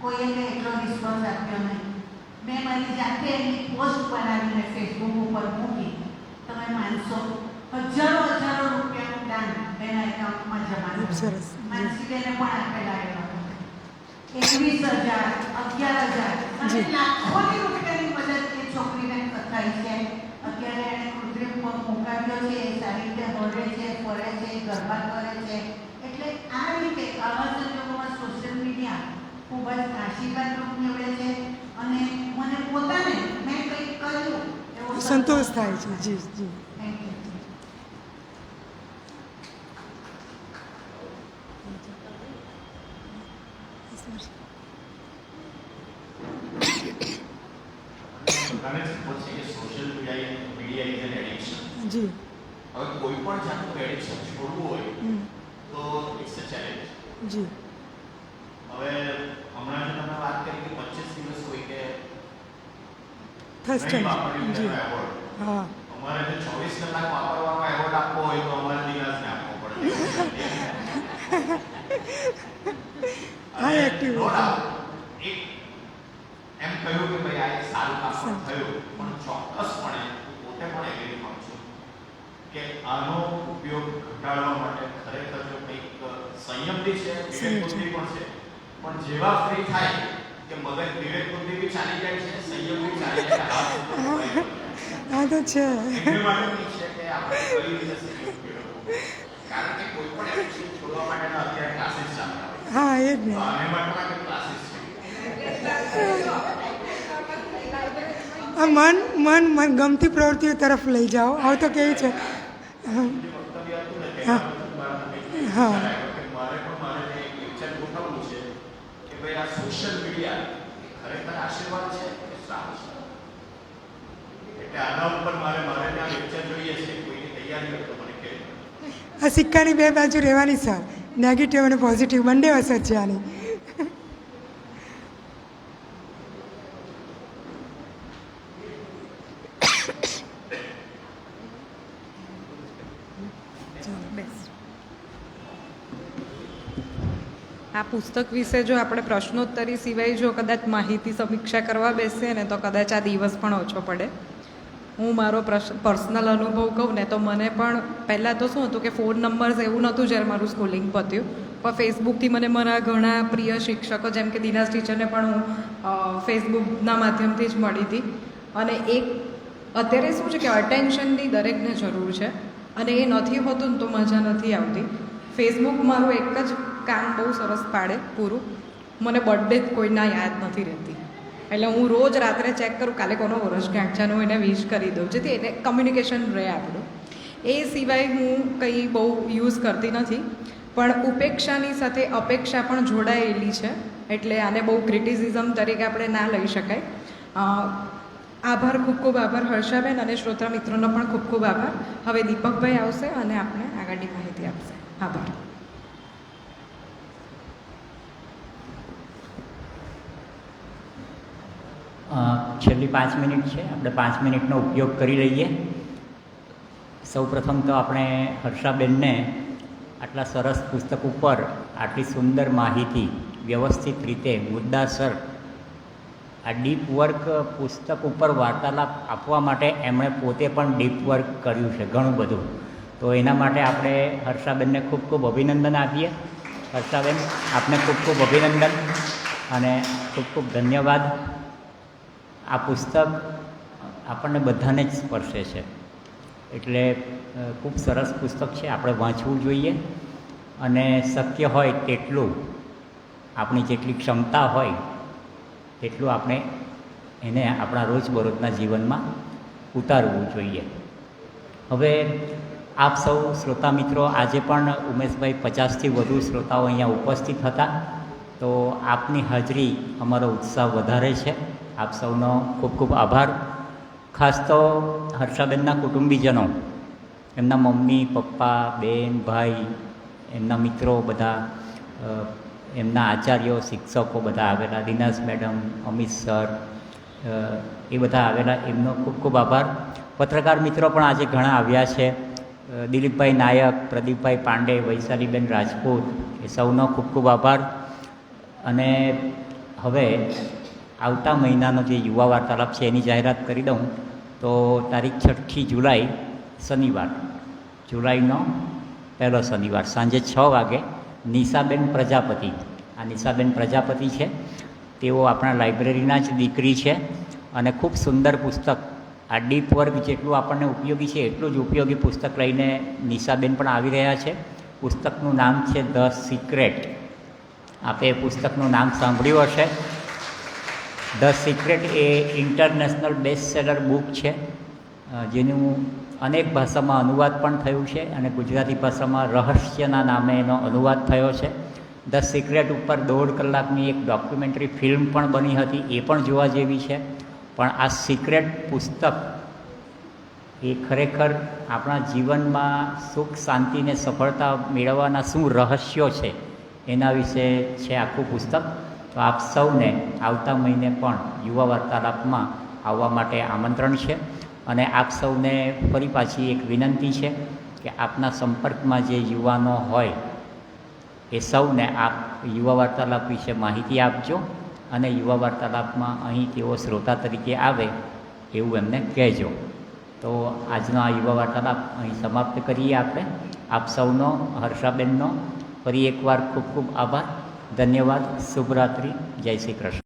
કોઈએ કંઈ એટલો રિસ્પોન્સ આપ્યો નહીં. મેં મારી જાતે એની પોસ્ટ બનાવીને ફેસબુક ઉપર મૂકી. તમે માનશો, હજારો રૂપિયાનું દાન એના એકાઉન્ટમાં જમા થયું. માનસીબેને પણ આપેલા એવા 21,000, 11,000 અને લાખોની રૂપિયાની મદદ એ છોકરીને થઈ છે. અત્યારે એણે કૃત્રિમ પગ મુકાવ્યો છે, એ સારી રીતે હરે છે, ફરે છે, ગરબા કરે છે. એટલે આ રીતે આવા સંજોગોમાં સોશિયલ મીડિયા ખૂબ જ આશીર્વાદરૂપ નીવડે છે, અને મને પોતાને મેં કંઈક કર્યું એવો સંતોષ થાય છે. જી જી. Thank you. Social media is an addiction. જી. હવે કોઈ પણ જાતનું એડિક્શન છોડવું હોય તો ઇટ્સ અ ચેલેન્જ. જી. હવે હમણાં જો તમે વાત કરી કે 25 દિવસ કોઈ કે ફર્સ્ટ ટાઈમ. જી. હા. અમારે જો 24 કલાક વાપરવામાં એવોર્ડ આપવો હોય તો અમારે દિનાજને આપવો પડે. હા, એક્ટિવ. એમ કહ્યું કે ભાઈ આ એક સારું કામ થયું, પણ ચોક્કસપણે પોતે પણ એગ્રી થઉં છું કે આનો ઉપયોગ ઘટાડવા માટે ખરેખર જો કંઈક સંયમથી છે, વિવેકબુદ્ધિ પણ છે, પણ જેવા ફ્રી થાય કે મગજ વિવેકબુદ્ધિ બી ચાલી જાય છે, સંયમ બી ચાલી જાય છે. હા તો છે. એને માટે ઠીક છે કે આપણે કઈ રીતે સંયમ મેળવવો, કારણ કે કોઈ પણ એડિક્શન છોડવા માટેના અત્યારે ક્લાસીસ ચાલતા હોય. હા, એ જ ને. આને માટેના કંઈક ક્લાસીસ છે. મન ગમતી પ્રવૃત્તિઓ તરફ લઈ જાઓ. આવું તો કેવું છે. હા. હા. સોશિયલ મીડિયા ખરેખર આશીર્વાદ છે કે શ્રાપ છે, એટલે આના ઉપર મારે ત્યાં લેક્ચર જોઈએ છે. કોઈની તૈયારી હોય તો મને કહેજો. આ સિક્કાની 2 બાજુ રહેવાની સર, નેગેટિવ અને પોઝિટિવ બંને અસર છે આની. આ પુસ્તક વિશે જો આપણે પ્રશ્નોત્તરી સિવાય જો કદાચ માહિતી સમીક્ષા કરવા બેસીએ ને તો કદાચ આ દિવસ પણ ઓછો પડે. હું મારો પર્સનલ અનુભવ કહું ને તો મને પણ પહેલાં તો શું હતું કે ફોન નંબર્સ એવું નહોતું જ્યારે મારું સ્કૂલિંગ પત્યું, પણ ફેસબુકથી મને મારા ઘણા પ્રિય શિક્ષકો જેમ કે દિનાજ ટીચરને પણ હું ફેસબુકના માધ્યમથી જ મળી હતી. અને એક અત્યારે શું છે કે અટેન્શનની દરેકને જરૂર છે, અને એ નથી હોતું ને તો મજા નથી આવતી. ફેસબુક મારું એક જ કામ બહુ સરસ પાડે પૂરું, મને બર્થડે કોઈના યાદ નથી રહેતી, એટલે હું રોજ રાત્રે ચેક કરું કાલે કોનો વર્ષગાંઠ છે, હું એને વિશ કરી દઉં, જેથી એને કમ્યુનિકેશન રહે આપણું. એ સિવાય હું કંઈ બહુ યુઝ કરતી નથી, પણ ઉપેક્ષાની સાથે અપેક્ષા પણ જોડાયેલી છે, એટલે આને બહુ ક્રિટિસિઝમ તરીકે આપણે ના લઈ શકાય. આભાર, ખૂબ ખૂબ આભાર હર્ષાબેન, અને શ્રોતા મિત્રોનો પણ ખૂબ ખૂબ આભાર. હવે દીપકભાઈ આવશે અને આપણે આગળની માહિતી આપશે. આભાર. છેલ્લી 5 મિનિટ છે, આપણે 5 મિનિટનો ઉપયોગ કરી લઈએ. સૌ પ્રથમ તો આપણે હર્ષાબેનને આટલા સરસ પુસ્તક ઉપર આટલી સુંદર માહિતી વ્યવસ્થિત રીતે મુદ્દાસર આ ડીપ વર્ક પુસ્તક ઉપર વાર્તાલાપ આપવા માટે એમણે પોતે પણ ડીપ વર્ક કર્યું છે ઘણું બધું. તો એના માટે આપણે હર્ષાબેનને ખૂબ ખૂબ અભિનંદન આપીએ. હર્ષાબેન, આપને ખૂબ ખૂબ અભિનંદન અને ખૂબ ખૂબ ધન્યવાદ. આ પુસ્તક આપણને બધાને જ સ્પર્શે છે, એટલે ખૂબ સરસ પુસ્તક છે, આપણે વાંચવું જોઈએ અને શક્ય હોય તેટલું આપણી જેટલી ક્ષમતા હોય તેટલું આપણે એને આપણા રોજબરોજના જીવનમાં ઉતારવું જોઈએ. હવે આપ સૌ શ્રોતા મિત્રો, આજે પણ ઉમેશભાઈ 50થી વધુ શ્રોતાઓ અહીંયા ઉપસ્થિત હતા, તો આપની હાજરી અમારો ઉત્સાહ વધારે છે. આપ સૌનો ખૂબ ખૂબ આભાર. ખાસ તો હર્ષાબેનના કુટુંબીજનો, એમના મમ્મી, પપ્પા, બેન, ભાઈ, એમના મિત્રો બધા, એમના આચાર્યો, શિક્ષકો બધા આવેલા, દિનાશ મેડમ, અમિત સર, એ બધા આવેલા, એમનો ખૂબ ખૂબ આભાર. પત્રકાર મિત્રો પણ આજે ઘણા આવ્યા છે, દિલીપભાઈ નાયક, પ્રદીપભાઈ પાંડે, વૈશાલીબેન રાજપૂત, એ સૌનો ખૂબ ખૂબ આભાર. અને હવે આવતા મહિનાનો જે યુવા વાર્તાલાપ છે એની જાહેરાત કરી દઉં તો તારીખ 6 જુલાઈ શનિવાર, જુલાઈનો પહેલો શનિવાર સાંજે 6 વાગે નિશાબેન પ્રજાપતિ, આ નિશાબેન પ્રજાપતિ છે, તેઓ આપણા લાઇબ્રેરીના જ દીકરી છે અને ખૂબ સુંદર પુસ્તક, આ ડીપ વર્ક જેટલું આપણને ઉપયોગી છે એટલું જ ઉપયોગી પુસ્તક લઈને નિશાબેન પણ આવી રહ્યા છે. પુસ્તકનું નામ છે ધ સિક્રેટ. આપે એ પુસ્તકનું નામ સાંભળ્યું હશે. The secret A international best seller book છે, જેનું અનેક ભાષામાં અનુવાદ પણ થયું છે અને ગુજરાતી ભાષામાં રહસ્યના નામે એનો અનુવાદ થયો છે. ધ સિક્રેટ ઉપર 1.5 કલાકની એક ડોક્યુમેન્ટરી ફિલ્મ પણ બની હતી, એ પણ જોવા જેવી છે. પણ આ સિક્રેટ પુસ્તક એ ખરેખર આપણા જીવનમાં સુખ, શાંતિ ને સફળતા મેળવવાના શું રહસ્યો છે એના વિશે છે આખું પુસ્તક. તો આપ સૌને આવતા મહિને પણ યુવા વાર્તાલાપમાં આવવા માટે આમંત્રણ છે. અને આપ સૌને ફરી પાછી એક વિનંતી છે કે આપના સંપર્કમાં જે યુવાનો હોય એ સૌને આપ યુવા વાર્તાલાપ વિશે માહિતી આપજો અને યુવા વાર્તાલાપમાં અહીં તેઓ શ્રોતા તરીકે આવે એવું એમને કહેજો. તો આજનો આ યુવા વાર્તાલાપ અહીં સમાપ્ત કરીએ આપણે. આપ સૌનો, હર્ષાબેનનો ફરી એકવાર ખૂબ ખૂબ આભાર. ધન્યવાદ. શુભરાત્રિ. જય શ્રી કૃષ્ણ.